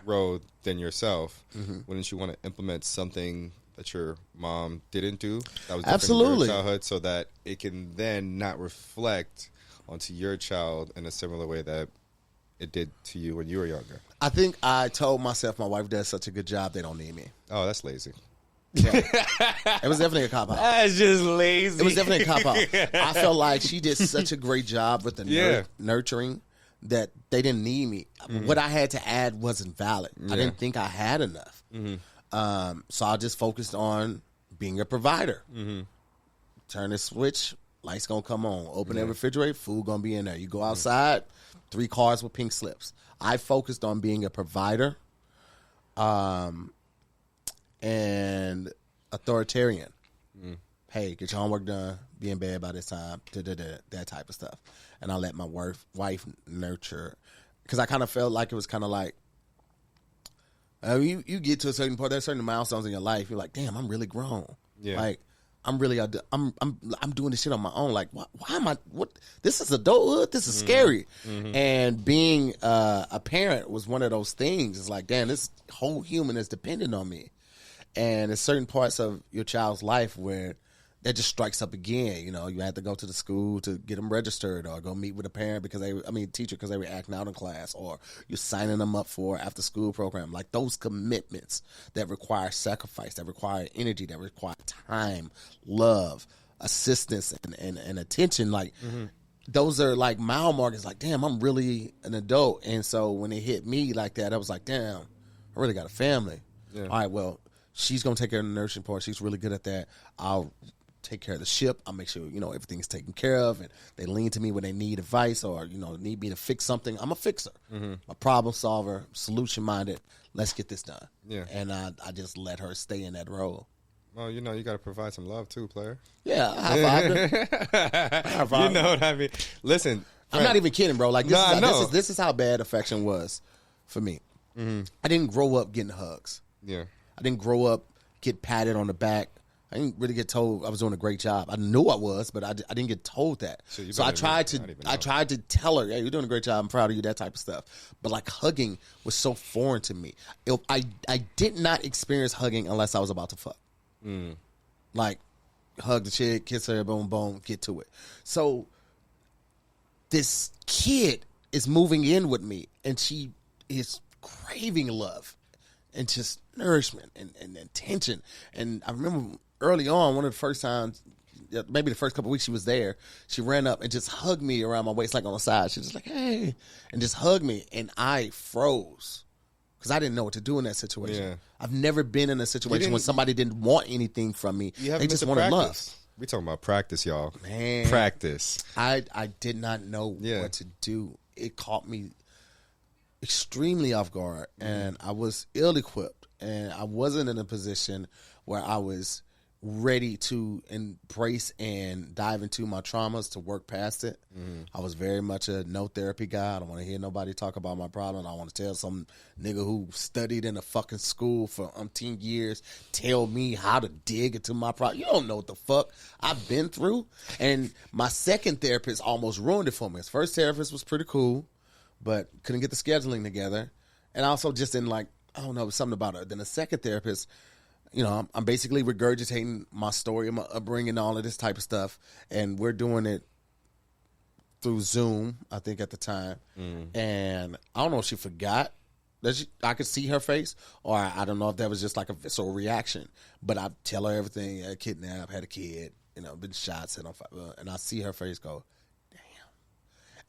road than yourself. Wouldn't you want to implement something that your mom didn't do that was different in your childhood, so that it can then not reflect onto your child in a similar way that it did to you when you were younger? I think I told myself my wife does such a good job, they don't need me. Oh, that's lazy. Yeah. It was definitely a cop out. That's just lazy. It was definitely a cop out. I felt like she did such a great job with the nurturing that they didn't need me. What I had to add wasn't valid. I didn't think I had enough. So I just focused on being a provider. Turn the switch, lights gonna come on. Open the refrigerator, food gonna be in there. You go outside, 3 cars with pink slips. I focused on being a provider. And authoritarian. Hey, get your homework done. Be in bed by this time. That type of stuff. And I let my wife nurture. Because I kind of felt like it was kind of like, you get to a certain point, there's certain milestones in your life. You're like, damn, I'm really grown. Yeah. Like, I'm really, I'm doing this shit on my own. Like, why am I, this is adulthood? This is scary. And being a parent was one of those things. It's like, damn, this whole human is dependent on me. And there's certain parts of your child's life where that just strikes up again. You have to go to the school to get them registered, or go meet with a parent teacher because they were acting out in class, or you're signing them up for after school program. Like those commitments that require sacrifice, that require energy, that require time, love, assistance, and attention. Like those are like mile markers. Like, damn, I'm really an adult. And so when it hit me like that, I was like, damn, I really got a family. Yeah. All right, well, she's going to take care of the nursing part. She's really good at that. I'll take care of the ship. I'll make sure, everything's taken care of. And they lean to me when they need advice or, need me to fix something. I'm a fixer. A problem solver, solution-minded. Let's get this done. Yeah. And I just let her stay in that role. Well, you got to provide some love too, player. Yeah, high five. You know what I mean? Listen. I'm not even kidding, bro. Like, this is how bad affection was for me. I didn't grow up getting hugs. Yeah. I didn't grow up, get patted on the back. I didn't really get told I was doing a great job. I knew I was, but I didn't get told that. So I tried to tell her, hey, you're doing a great job. I'm proud of you, that type of stuff. But like hugging was so foreign to me. I did not experience hugging unless I was about to fuck. Like hug the chick, kiss her, boom, boom, get to it. So this kid is moving in with me, and she is craving love and just nourishment and attention. And I remember early on, one of the first times, maybe the first couple of weeks she was there, she ran up and just hugged me around my waist, like on the side. She was like, hey, and just hugged me. And I froze because I didn't know what to do in that situation. Yeah. I've never been in a situation when somebody didn't want anything from me. They just wanted love. We talking about practice, y'all. Man. Practice. I did not know what to do. It caught me extremely off guard, and I was ill-equipped, and I wasn't in a position where I was ready to embrace and dive into my traumas to work past it. I was very much a no therapy guy. I don't want to hear nobody talk about my problem. I want to tell some nigga who studied in a fucking school for umpteen years tell me how to dig into my problem. You don't know what the fuck I've been through. And my second therapist almost ruined it for me. His first therapist was pretty cool, but couldn't get the scheduling together. And I also just didn't like, I don't know, something about her. Then the second therapist, you know, I'm basically regurgitating my story, my upbringing, all of this type of stuff. And we're doing it through Zoom, I think, at the time. And I don't know if she forgot that I could see her face, or I don't know if that was just like a visceral reaction. But I tell her everything, I kidnapped, had a kid, you know, been shot, set on fire. And I see her face go, damn.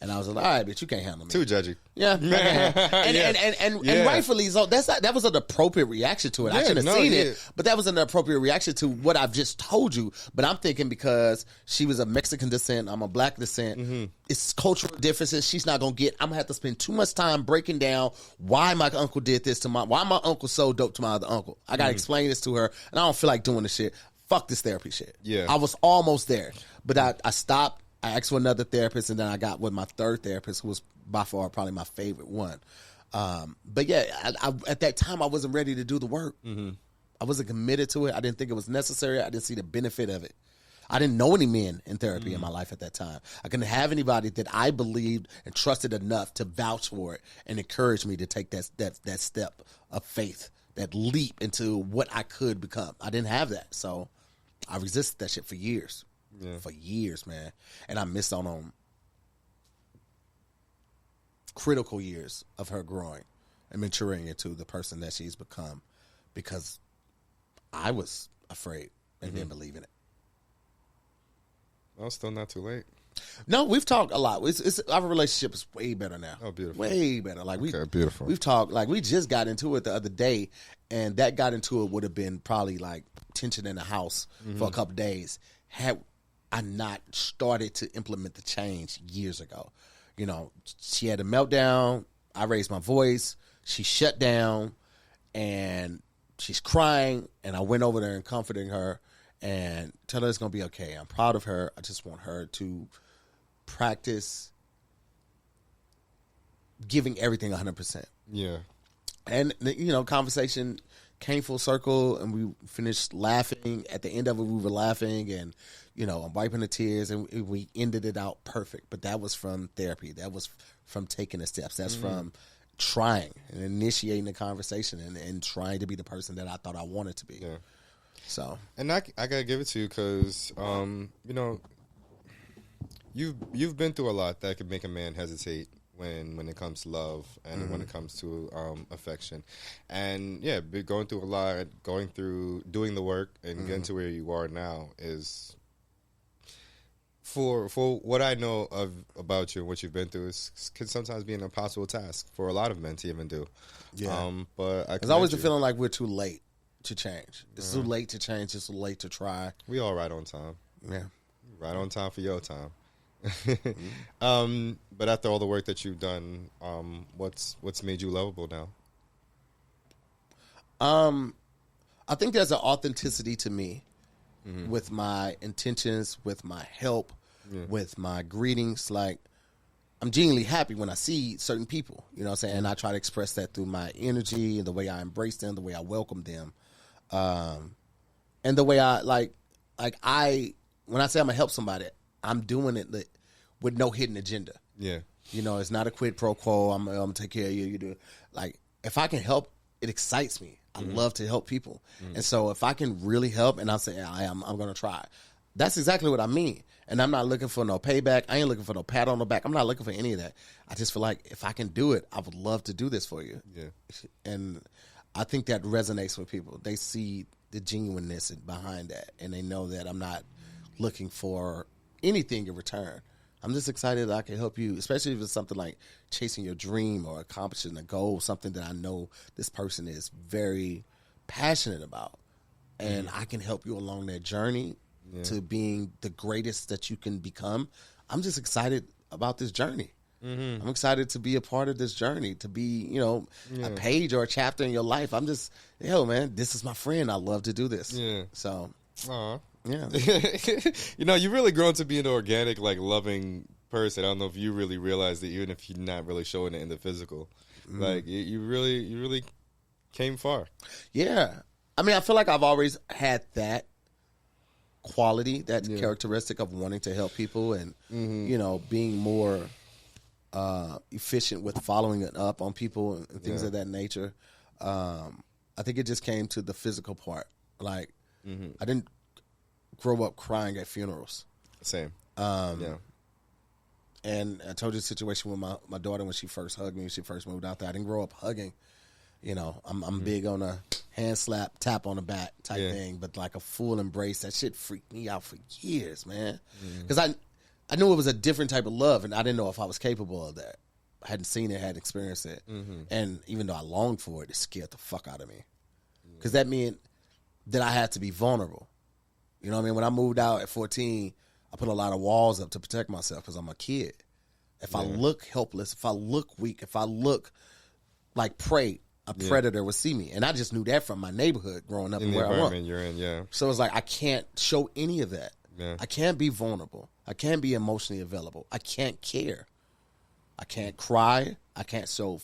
And I was like, all right, bitch, you can't handle me. Too judgy. Yeah. And rightfully so. That was an appropriate reaction to it. I shouldn't have seen it, but that was an appropriate reaction to what I've just told you. But I'm thinking because she was a Mexican descent, I'm a black descent, it's cultural differences she's not going to get. I'm going to have to spend too much time breaking down why my uncle did this to why my uncle so dope to my other uncle. I got to explain this to her, and I don't feel like doing this shit. Fuck this therapy shit. Yeah. I was almost there, but I stopped. I asked for another therapist, and then I got with my third therapist, who was by far probably my favorite one. But yeah, I at that time, I wasn't ready to do the work. I wasn't committed to it. I didn't think it was necessary. I didn't see the benefit of it. I didn't know any men in therapy in my life at that time. I couldn't have anybody that I believed and trusted enough to vouch for it and encourage me to take that step of faith, that leap into what I could become. I didn't have that. So I resisted that shit for years. Yeah. For years, man. And I missed out on critical years of her growing and maturing into the person that she's become because I was afraid and didn't believe in it. Well, still not too late. No, we've talked a lot. Our relationship is way better now. Oh, beautiful. Way better. Like beautiful. We've talked, like we just got into it the other day, and that got into it would have been probably like tension in the house for a couple days had I not started to implement the change years ago. You know, she had a meltdown. I raised my voice. She shut down, and she's crying. And I went over there and comforting her and tell her it's going to be okay. I'm proud of her. I just want her to practice giving everything 100%. Yeah. And, you know, conversation came full circle, and we finished laughing. At the end of it, we were laughing, and, you know, I'm wiping the tears, and we ended it out perfect. But that was from therapy. That was from taking the steps. That's from trying and initiating the conversation and trying to be the person that I thought I wanted to be. Yeah. So. And I got to give it to you because, you know, you've been through a lot that could make a man hesitate when it comes to love and when it comes to affection. And yeah, going through a lot, doing the work and getting to where you are now is, for what I know about you and what you've been through, can sometimes be an impossible task for a lot of men to even do. Yeah. But there's always the feeling like we're too late to change. It's too late to change. It's too late to try. We all right on time. Yeah. Right on time for your time. But after all the work that you've done, what's made you lovable now? I think there's an authenticity to me with my intentions, with my help, with my greetings. Like, I'm genuinely happy when I see certain people, you know what I'm saying? And I try to express that through my energy and the way I embrace them, the way I welcome them. And the way I when I say I'm gonna help somebody, I'm doing it with no hidden agenda. Yeah. You know, it's not a quid pro quo. I'm gonna take care of you. You do it. Like, if I can help, it excites me. I love to help people. And so if I can really help, and I say I'm gonna try. That's exactly what I mean. And I'm not looking for no payback. I ain't looking for no pat on the back. I'm not looking for any of that. I just feel like if I can do it, I would love to do this for you. Yeah. And I think that resonates with people. They see the genuineness behind that, and they know that I'm not looking for anything in return. I'm just excited that I can help you, especially if it's something like chasing your dream or accomplishing a goal, something that I know this person is very passionate about. And I can help you along that journey to being the greatest that you can become. I'm just excited about this journey. I'm excited to be a part of this journey, to be, you know, a page or a chapter in your life. I'm just, man, this is my friend. I love to do this. Yeah. So Aw. Yeah. You know, you really grown to be an organic, like, loving person. I don't know if you really realize that even if you're not really showing it in the physical. Like, you really came far. Yeah. I mean, I feel like I've always had that quality, that characteristic of wanting to help people and, you know, being more efficient with following it up on people and things of that nature. I think it just came to the physical part. Like, I didn't grow up crying at funerals. Same. And I told you the situation with my daughter when she first hugged me, when she first moved out there. I didn't grow up hugging. You know, I'm big on a hand slap, tap on the back type thing, but like a full embrace, that shit freaked me out for years, man. Because I knew it was a different type of love, and I didn't know if I was capable of that. I hadn't seen it, hadn't experienced it. And even though I longed for it, it scared the fuck out of me. Because that meant that I had to be vulnerable. You know what I mean? When I moved out at 14, I put a lot of walls up to protect myself because I'm a kid. If I look helpless, if I look weak, if I look like prey, a predator would see me. And I just knew that from my neighborhood growing up In and the where I environment was. you're in, yeah. So it's like I can't show any of that. Yeah. I can't be vulnerable. I can't be emotionally available. I can't care. I can't cry. I can't show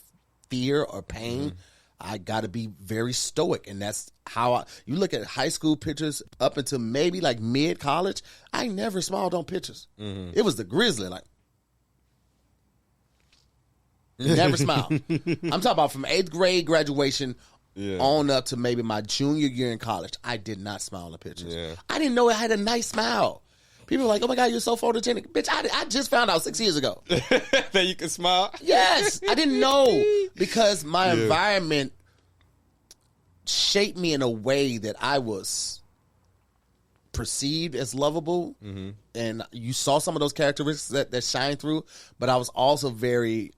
fear or pain. I got to be very stoic, and that's how you look at high school pictures up until maybe like mid-college. I never smiled on pictures. It was the grizzly, like never smiled. I'm talking about from 8th grade graduation on up to maybe my junior year in college. I did not smile on pictures. Yeah. I didn't know I had a nice smile. People were like, oh my God, you're so photogenic. Bitch, I just found out 6 years ago. That you can smile? Yes. I didn't know because my environment shaped me in a way that I was perceived as lovable. And you saw some of those characteristics that shine through, but I was also very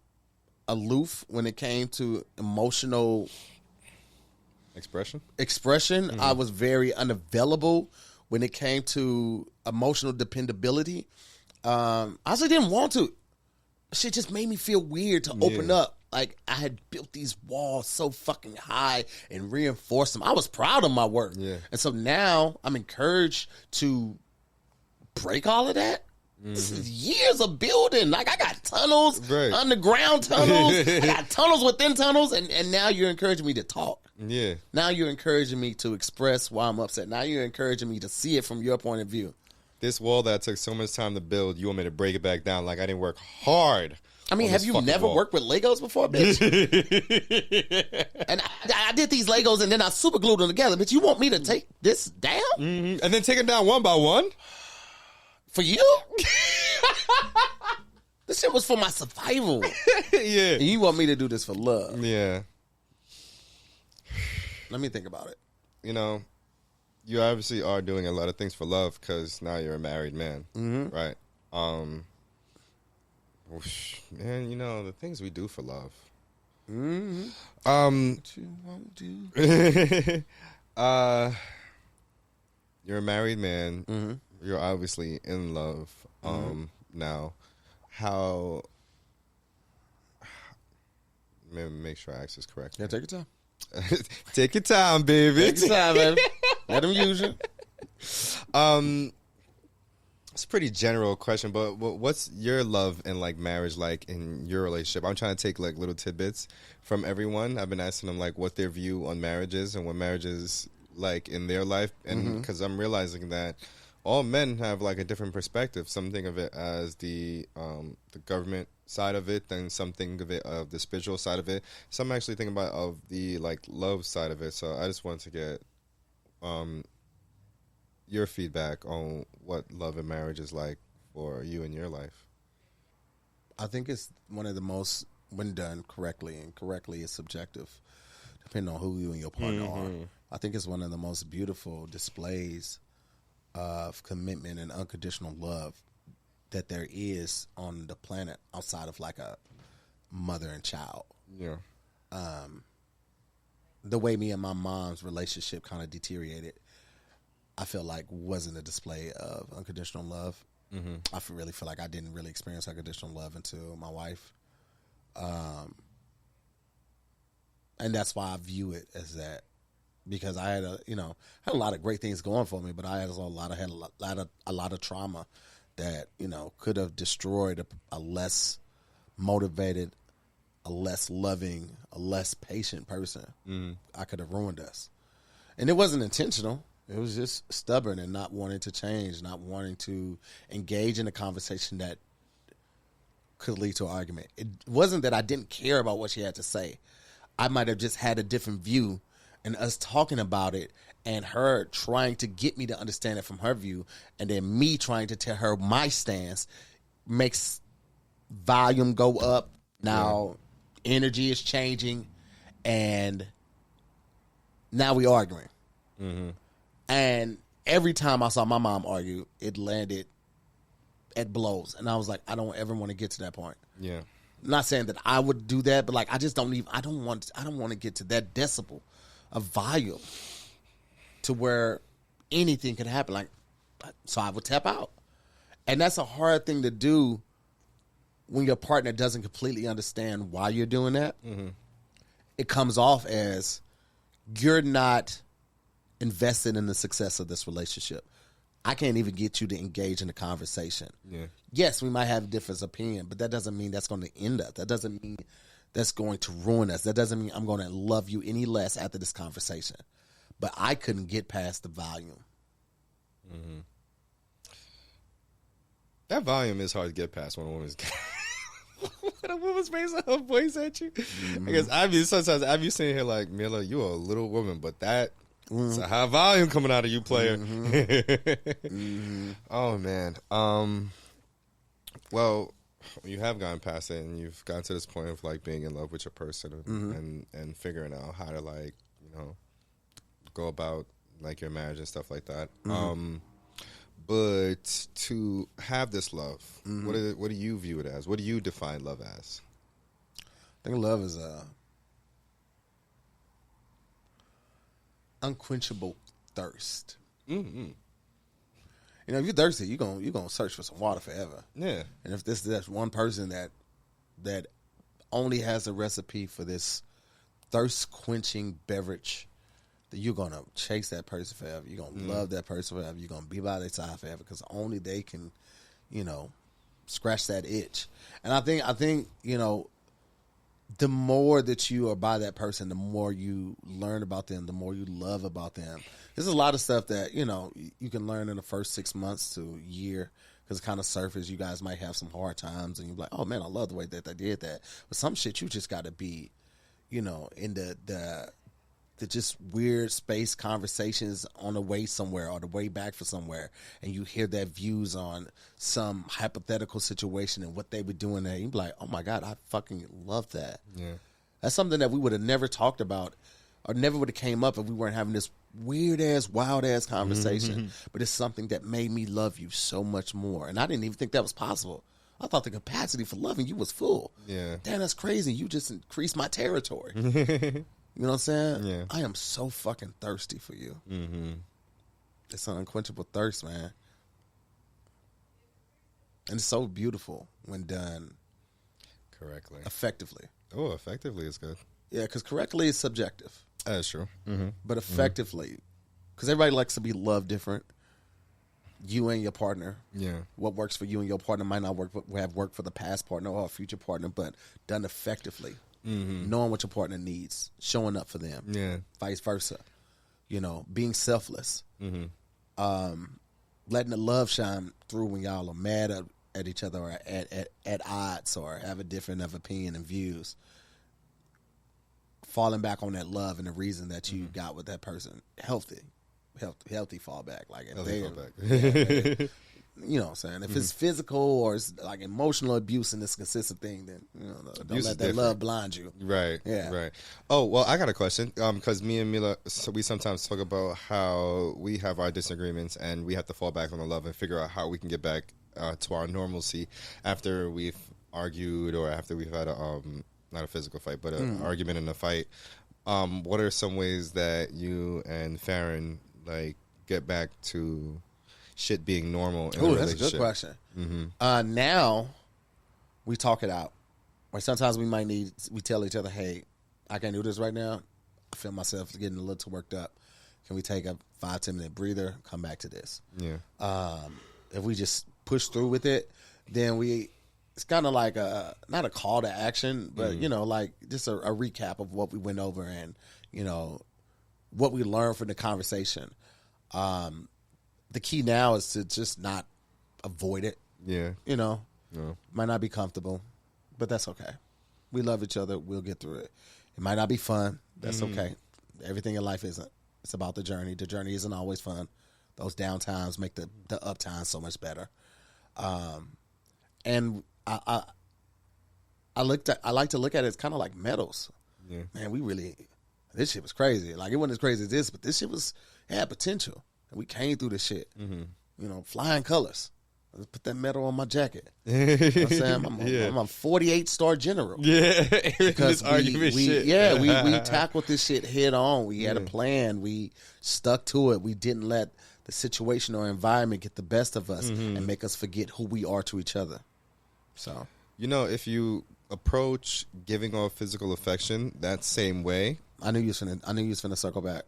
aloof when it came to emotional Expression? I was very unavailable when it came to emotional dependability. I also didn't want to. Shit just made me feel weird to open up. Like, I had built these walls so fucking high and reinforced them. I was proud of my work. Yeah. And so now I'm encouraged to break all of that. This is years of building. Like, I got tunnels, underground tunnels. I got tunnels within tunnels. And now you're encouraging me to talk. Yeah. Now you're encouraging me to express why I'm upset. Now you're encouraging me to see it from your point of view. This wall that took so much time to build, you want me to break it back down like I didn't work hard. I mean, have you never worked with Legos before, bitch? And I did these Legos and then I super glued them together. Bitch, you want me to take this down? And then take them down one by one? For you? This shit was for my survival. Yeah. And you want me to do this for love? Yeah. Let me think about it. You know, you obviously are doing a lot of things for love because now you're a married man, right? Man, you know, the things we do for love. What you won't do. You're a married man. You're obviously in love now. How... Make sure I ask this correctly. Yeah, take your time. Take your time, baby. Take your time, baby. Let them use you. It's a pretty general question, but what's your love and like marriage like in your relationship? I'm trying to take like little tidbits from everyone. I've been asking them like what their view on marriage is and what marriage is like in their life, and because I'm realizing that all men have like a different perspective. Some think of it as the government side of it, then some think of it of the spiritual side of it. Some actually think about of the like love side of it. So I just wanted to get your feedback on what love and marriage is like for you in your life. I think it's one of the most, when done correctly, and correctly is subjective, depending on who you and your partner are. I think it's one of the most beautiful displays of commitment and unconditional love that there is on the planet outside of like a mother and child. Yeah. The way me and my mom's relationship kind of deteriorated, I feel like wasn't a display of unconditional love. I really feel like I didn't really experience unconditional love until my wife. And that's why I view it as that because I had had a lot of great things going for me, but I had a lot of trauma that could have destroyed a less motivated, a less loving, a less patient person. I could have ruined us, and it wasn't intentional. It was just stubborn and not wanting to change, not wanting to engage in a conversation that could lead to an argument. It wasn't that I didn't care about what she had to say. I might have just had a different view, and us talking about it and her trying to get me to understand it from her view, and then me trying to tell her my stance makes volume go up. Now energy is changing, and now we arguing. And every time I saw my mom argue, it landed at blows, and I was like, I don't ever want to get to that point. Yeah. I'm not saying that I would do that, but like I don't want to get to that decibel of volume to where anything could happen. Like, so I would tap out, and that's a hard thing to do when your partner doesn't completely understand why you're doing that. It comes off as you're not invested in the success of this relationship. I can't even get you to engage in a conversation. Yeah. Yes, we might have a different opinion, but that doesn't mean that's going to end us. That doesn't mean that's going to ruin us. That doesn't mean I'm going to love you any less after this conversation. But I couldn't get past the volume. That volume is hard to get past when a woman's when a woman's raising her voice at you. Because sometimes I be sitting here like, Mila, you are a little woman, but that it's a high volume coming out of you, player. Oh man. Well, you have gone past it, and you've gotten to this point of like being in love with your person and figuring out how to like go about like your marriage and stuff like that. But to have this love, what do you view it as? What do you define love as? I think love is unquenchable thirst. If you're thirsty, you're gonna search for some water forever. Yeah. And if that's one person that only has a recipe for this thirst quenching beverage, that you're gonna chase that person forever. You're gonna love that person forever. You're gonna be by their side forever because only they can, scratch that itch. And I think the more that you are by that person, the more you learn about them, the more you love about them. There's a lot of stuff that, you can learn in the first 6 months to a year because it kind of surface. You guys might have some hard times and you're like, oh, man, I love the way that they did that. But some shit you just got to be, in the just weird space conversations on the way somewhere or the way back for somewhere, and you hear their views on some hypothetical situation and what they were doing there. You'd be like, oh my God, I fucking love that. Yeah. That's something that we would have never talked about or never would have came up if we weren't having this weird ass, wild ass conversation. But it's something that made me love you so much more. And I didn't even think that was possible. I thought the capacity for loving you was full. Yeah. Damn, that's crazy. You just increased my territory. You know what I'm saying? Yeah. I am so fucking thirsty for you. It's an unquenchable thirst, man. And it's so beautiful when done correctly. Effectively. Oh, effectively is good. Yeah, because correctly is subjective. That's true. But effectively, because everybody likes to be loved different. You and your partner. Yeah. What works for you and your partner might not have worked for the past partner or a future partner, but done effectively. Knowing what your partner needs, showing up for them, vice versa, being selfless, letting the love shine through when y'all are mad at each other or at odds or have a different of opinion and views, falling back on that love and the reason that you got with that person, healthy fallback, like healthy fallback. You know what I'm saying? If it's physical or it's like emotional abuse and this consistent thing, then don't let that love blind you. Right. Yeah. Right. Oh, well, I got a question. Because me and Mila, we sometimes talk about how we have our disagreements and we have to fall back on the love and figure out how we can get back to our normalcy after we've argued or after we've had not a physical fight, but an argument and a fight. What are some ways that you and Farron get back to shit being normal in a relationship? That's a good question. Now we talk it out. Or sometimes we tell each other, hey, I can't do this right now. I feel myself getting a little worked up. Can we take a 5-10 minute breather? Come back to this. Yeah. If we just push through with it, then it's kind of like not a call to action, but like just a recap of what we went over and what we learned from the conversation. The key now is to just not avoid it. Yeah. Might not be comfortable, but that's okay. We love each other. We'll get through it. It might not be fun. That's okay. Everything in life isn't. It's about the journey. The journey isn't always fun. Those down times make the up times so much better. And I like to look at it as kind of like medals. Yeah. Man, this shit was crazy. Like, it wasn't as crazy as this, but this shit had potential. And we came through this shit. Flying colors. Let's put that medal on my jacket. You know what I'm saying? I'm a 48-star general. Yeah. Because we tackled this shit head on. We had a plan. We stuck to it. We didn't let the situation or environment get the best of us and make us forget who we are to each other. So, if you approach giving off physical affection that same way, I knew you was finna circle back.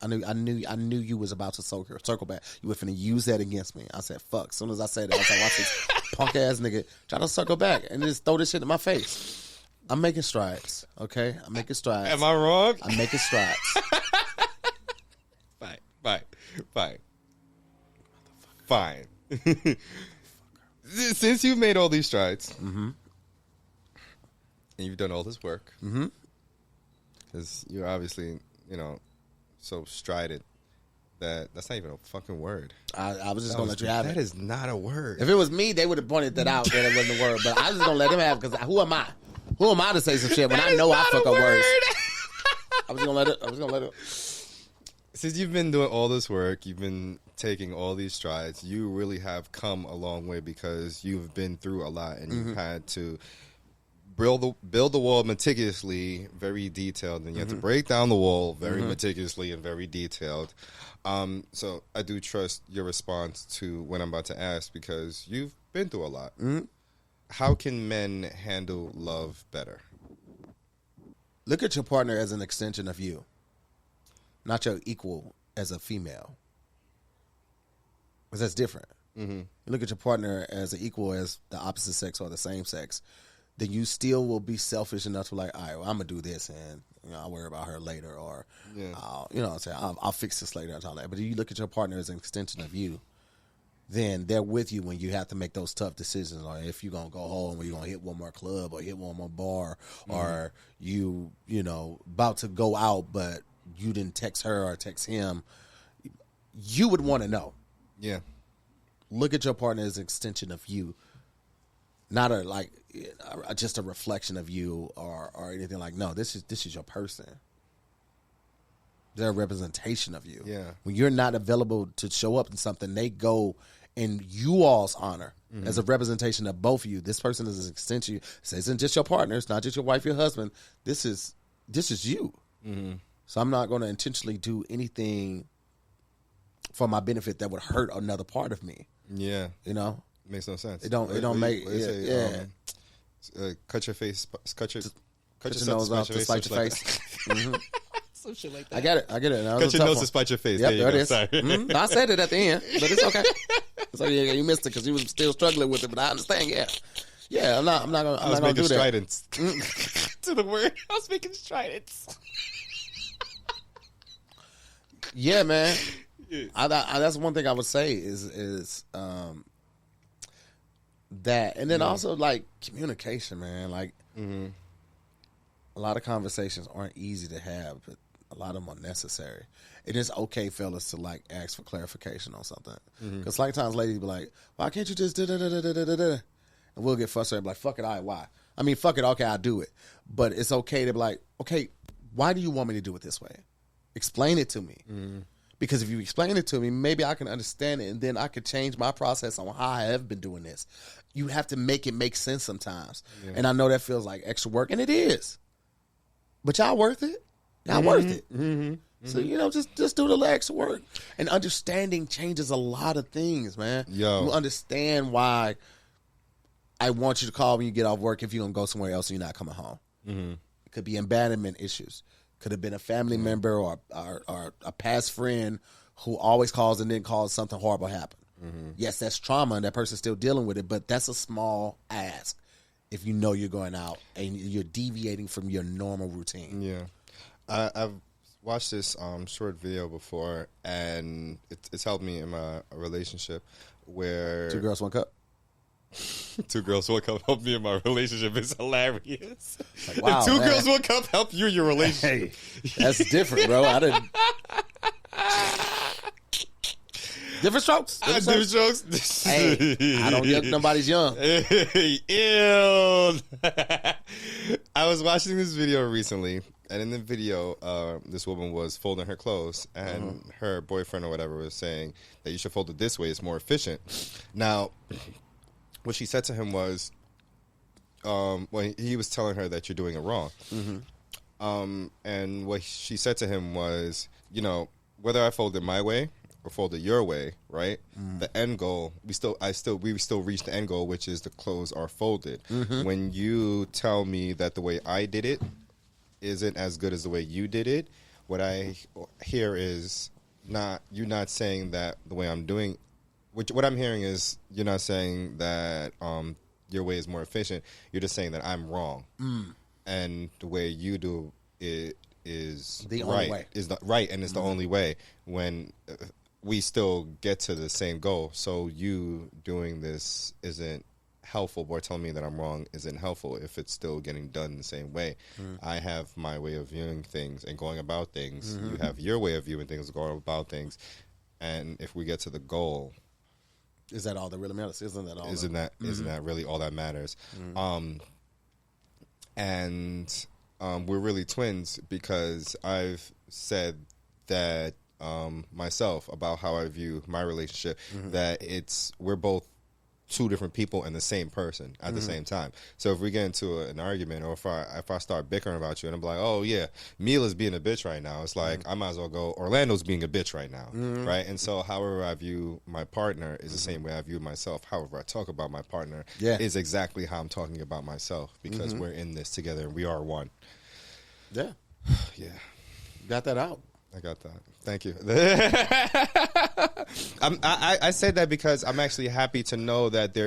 I knew you was about to circle back. You were finna use that against me. I said, fuck. As soon as I said that, I was like, watch this punk ass nigga try to circle back and just throw this shit in my face. I'm making strides, okay? I'm making strides. Am I wrong? I'm making strides. Fine. Since you've made all these strides, and you've done all this work, because you're obviously, so strident that's not even a fucking word. I was just going to let you have it. That is not a word. If it was me, they would have pointed that out that it wasn't a word. But I was just going to let them have it because who am I? Who am I to say some shit when I know I fuck up words? I was going to let it. Since you've been doing all this work, you've been taking all these strides, you really have come a long way because you've been through a lot and you've had to build the wall meticulously, very detailed, and you have to break down the wall very meticulously and very detailed. So I do trust your response to what I'm about to ask because you've been through a lot. How can men handle love better? Look at your partner as an extension of you, not your equal as a female, because that's different. You look at your partner as an equal as the opposite sex or the same sex, then you still will be selfish enough to like, all right, well, I'm gonna do this, and I'll worry about her later, or I'll fix this later and all that. But if you look at your partner as an extension of you, then they're with you when you have to make those tough decisions, or if you're gonna go home, or you're gonna hit one more club, or hit one more bar, or you about to go out, but you didn't text her or text him. You would want to know. Yeah. Look at your partner as an extension of you. Not just a reflection of you or anything like. No, this is your person. They're a representation of you. Yeah. When you're not available to show up in something, they go in you all's honor as a representation of both of you. This person is an extension. This isn't just your partner. It's not just your wife, your husband. This is you. So I'm not going to intentionally do anything for my benefit that would hurt another part of me. Yeah. Makes no sense. It don't make cut your face, cut your nose off to spite your face. Some shit like that. I get it. Cut your nose to spite your face. Yep, there you go. Is. Sorry. I said it at the end, but it's okay. So yeah, you missed it because you was still struggling with it, but I understand. Yeah. I'm not gonna do that. Stridents. To the word, I was making stridents. Yeah, man. I that's one thing I would say is that, and then also like communication, man. Like a lot of conversations aren't easy to have, but a lot of them are necessary. It is okay, fellas, to like ask for clarification on something. Because like times ladies be like, "Why can't you just da da da da da da da?" And we'll get frustrated, like, "Fuck it, why?" I mean, fuck it, okay, I'll do it. But it's okay to be like, "Okay, why do you want me to do it this way? Explain it to me." Because if you explain it to me, maybe I can understand it, and then I could change my process on how I have been doing this. You have to make it make sense sometimes. And I know that feels like extra work, and it is. But y'all worth it. Y'all worth it. So, just do the little extra work. And understanding changes a lot of things, man. You understand why I want you to call when you get off work if you're going to go somewhere else and you're not coming home. It could be abandonment issues. Could have been a family member or a past friend who always calls and then calls something horrible happen. Yes, that's trauma and that person's still dealing with it, but that's a small ask if you know you're going out and you're deviating from your normal routine. Yeah. I've watched this short video before, and it's helped me in my relationship where... 2 girls, 1 cup? 2 girls, 1 cup helped me in my relationship. It's hilarious. Like, wow, If 2 girls, 1 cup help you in your relationship. Hey, that's different, bro. I didn't... Different strokes. Different strokes. Hey, I don't yuck nobody's young. Ew. I was watching this video recently, and in the video, this woman was folding her clothes, and her boyfriend or whatever was saying that you should fold it this way. It's more efficient. Now, what she said to him was, when he was telling her that you're doing it wrong. And what she said to him was, you know, whether I fold it my way or fold it your way, right? The end goal, we still reach the end goal, which is the clothes are folded. When you tell me that the way I did it isn't as good as the way you did it, what I hear is you're not saying that the way I'm doing, what I'm hearing is you're not saying that your way is more efficient. You're just saying that I'm wrong, and the way you do it is the right. Only way. Is the right, and it's the only way. When we still get to the same goal. So you doing this isn't helpful, or telling me that I'm wrong isn't helpful if it's still getting done the same way. I have my way of viewing things and going about things. You have your way of viewing things and going about things. And if we get to the goal, is that all that really matters? Isn't that all? Isn't that really all that matters? And we're really twins because I've said that myself about how I view my relationship, that we're both 2 different people and the same person at the same time. So if we get into an argument, or if I start bickering about you and I'm like, oh yeah, Mila's being a bitch right now, it's like I might as well go, Orlando's being a bitch right now, right? And so however I view my partner is the same way I view myself. However I talk about my partner is exactly how I'm talking about myself, because we're in this together and we are one. Yeah. Yeah. Got that out. I got that. Thank you. I said that because I'm actually happy to know that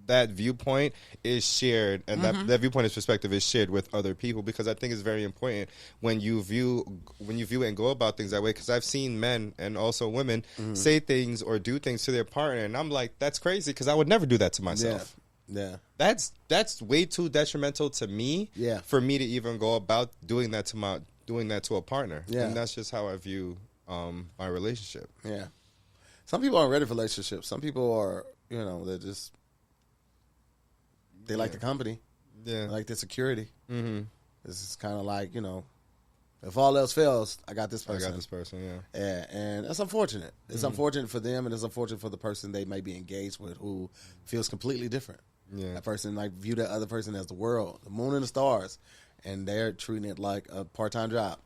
that viewpoint is shared, and that viewpoint, is perspective is shared with other people, because I think it's very important when you view it and go about things that way. Because I've seen men and also women say things or do things to their partner, and I'm like, that's crazy, because I would never do that to myself. Yeah. That's way too detrimental to me. Yeah. For me to even go about doing that to a partner. Yeah. And that's just how I view my relationship. Yeah. Some people aren't ready for relationships. Some people are, they like the company. Yeah. They like the security. This is kind of like, if all else fails, I got this person. Yeah, and that's unfortunate. It's unfortunate for them, and it's unfortunate for the person they may be engaged with who feels completely different. Yeah. That person view that other person as the world, the moon and the stars, and they're treating it like a part-time job.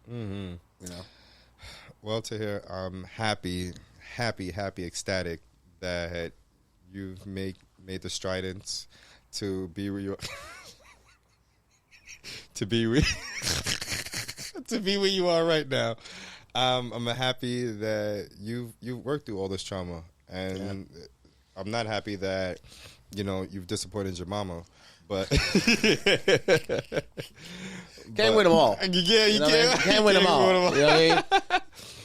Well, Tahir, I'm happy, ecstatic that you've made the stridents to be where you are. to be where you are right now. I'm happy that you've worked through all this trauma, and I'm not happy that you've disappointed your mama. But can't win them all. Yeah, you can't win them all. You know what I mean?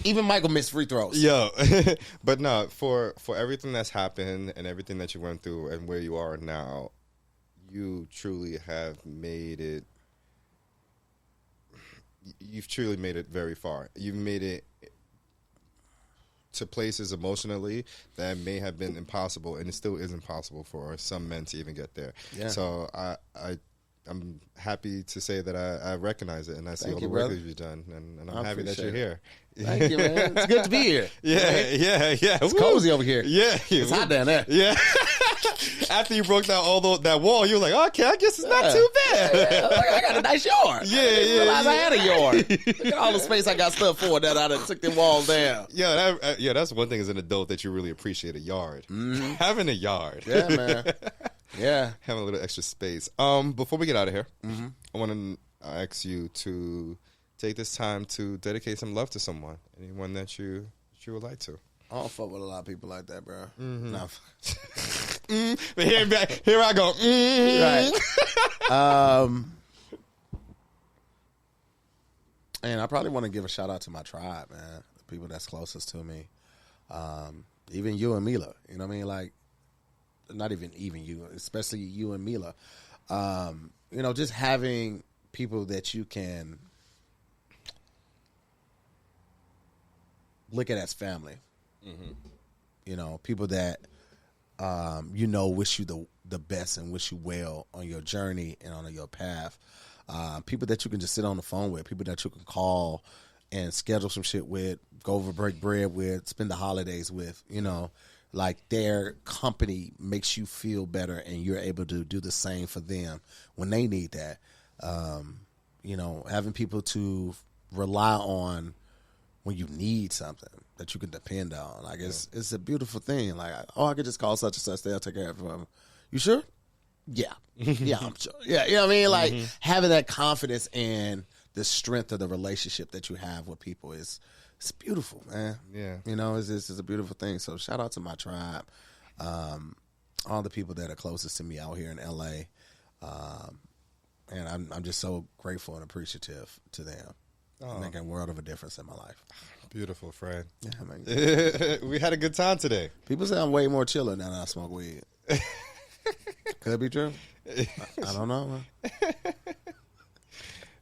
Even Michael missed free throws. Yo, but no, for everything that's happened and everything that you went through and where you are now, you truly have made it. You've truly made it very far. You've made it to places emotionally that may have been impossible, and it still is impossible for some men to even get there. Yeah. So I'm happy to say that I recognize it, and I see all the work that you've done, and I'm happy that you're here. Thank you, man. It's good to be here. Yeah. It's cozy over here. Yeah. It's hot down there. Yeah. After you broke down that wall, you were like, okay, I guess it's not too bad. I got a nice yard. I had a yard. Look at all the space I got stuff for that I done took them walls down. Yeah, that's one thing as an adult that you really appreciate a yard. Having a yard. Yeah, man. Yeah. Having a little extra space. Before we get out of here, I want to ask you to take this time to dedicate some love to someone, anyone that you would like to. I don't fuck with a lot of people like that, bro. Mm-hmm. Nah. But here I go. Right. And I probably want to give a shout out to my tribe, man. The people that's closest to me. Even you and Mila. You know what I mean? Like, not even you, especially you and Mila. You know, just having people that you can look at as family. Mm-hmm. You know, people that wish you the best and wish you well on your journey and on your path. People that you can just sit on the phone with, people that you can call and schedule some shit with, go over, break bread with, spend the holidays with, you know, like their company makes you feel better and you're able to do the same for them when they need that. You know, having people to rely on when you need something that you can depend on. Like, it's a beautiful thing. Like, I could just call such and such, they'll take care of it. You sure? Yeah. Yeah, I'm sure. Yeah, you know what I mean? Like, having that confidence and the strength of the relationship that you have with people it's beautiful, man. Yeah. You know, it's a beautiful thing. So shout out to my tribe, all the people that are closest to me out here in L.A., and I'm just so grateful and appreciative to them. Making a world of a difference in my life. Beautiful, Fred. Yeah, man. We had a good time today. People say I'm way more chiller now that I smoke weed. Could be true. I don't know, man.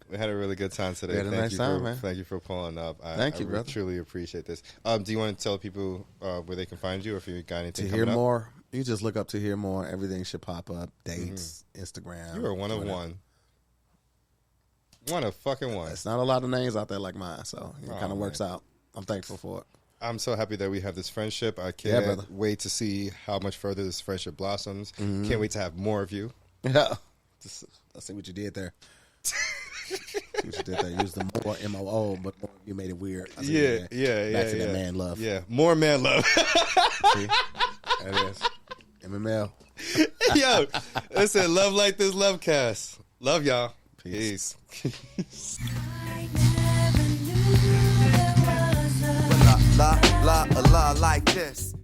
We had a really good time today. Thank you for pulling up. Thank you, brother. Truly appreciate this. Do you want to tell people where they can find you, or if you got anything Tahir Moore? You just look up Tahir Moore. Everything should pop up. Dates, Instagram. You are one of one. One of fucking one. It's not a lot of names out there like mine, so it kind of works out. I'm thankful for it. I'm so happy that we have this friendship. I can't wait to see how much further this friendship blossoms. Mm-hmm. Can't wait to have more of you. Yeah. I see what you did there. You did that. Use the more MOO, but more, you made it weird. Back to that man love. Yeah, more man love. See? That is. MML. Yo, listen, Love Like This Lovecast. Love y'all. Peace. La like this.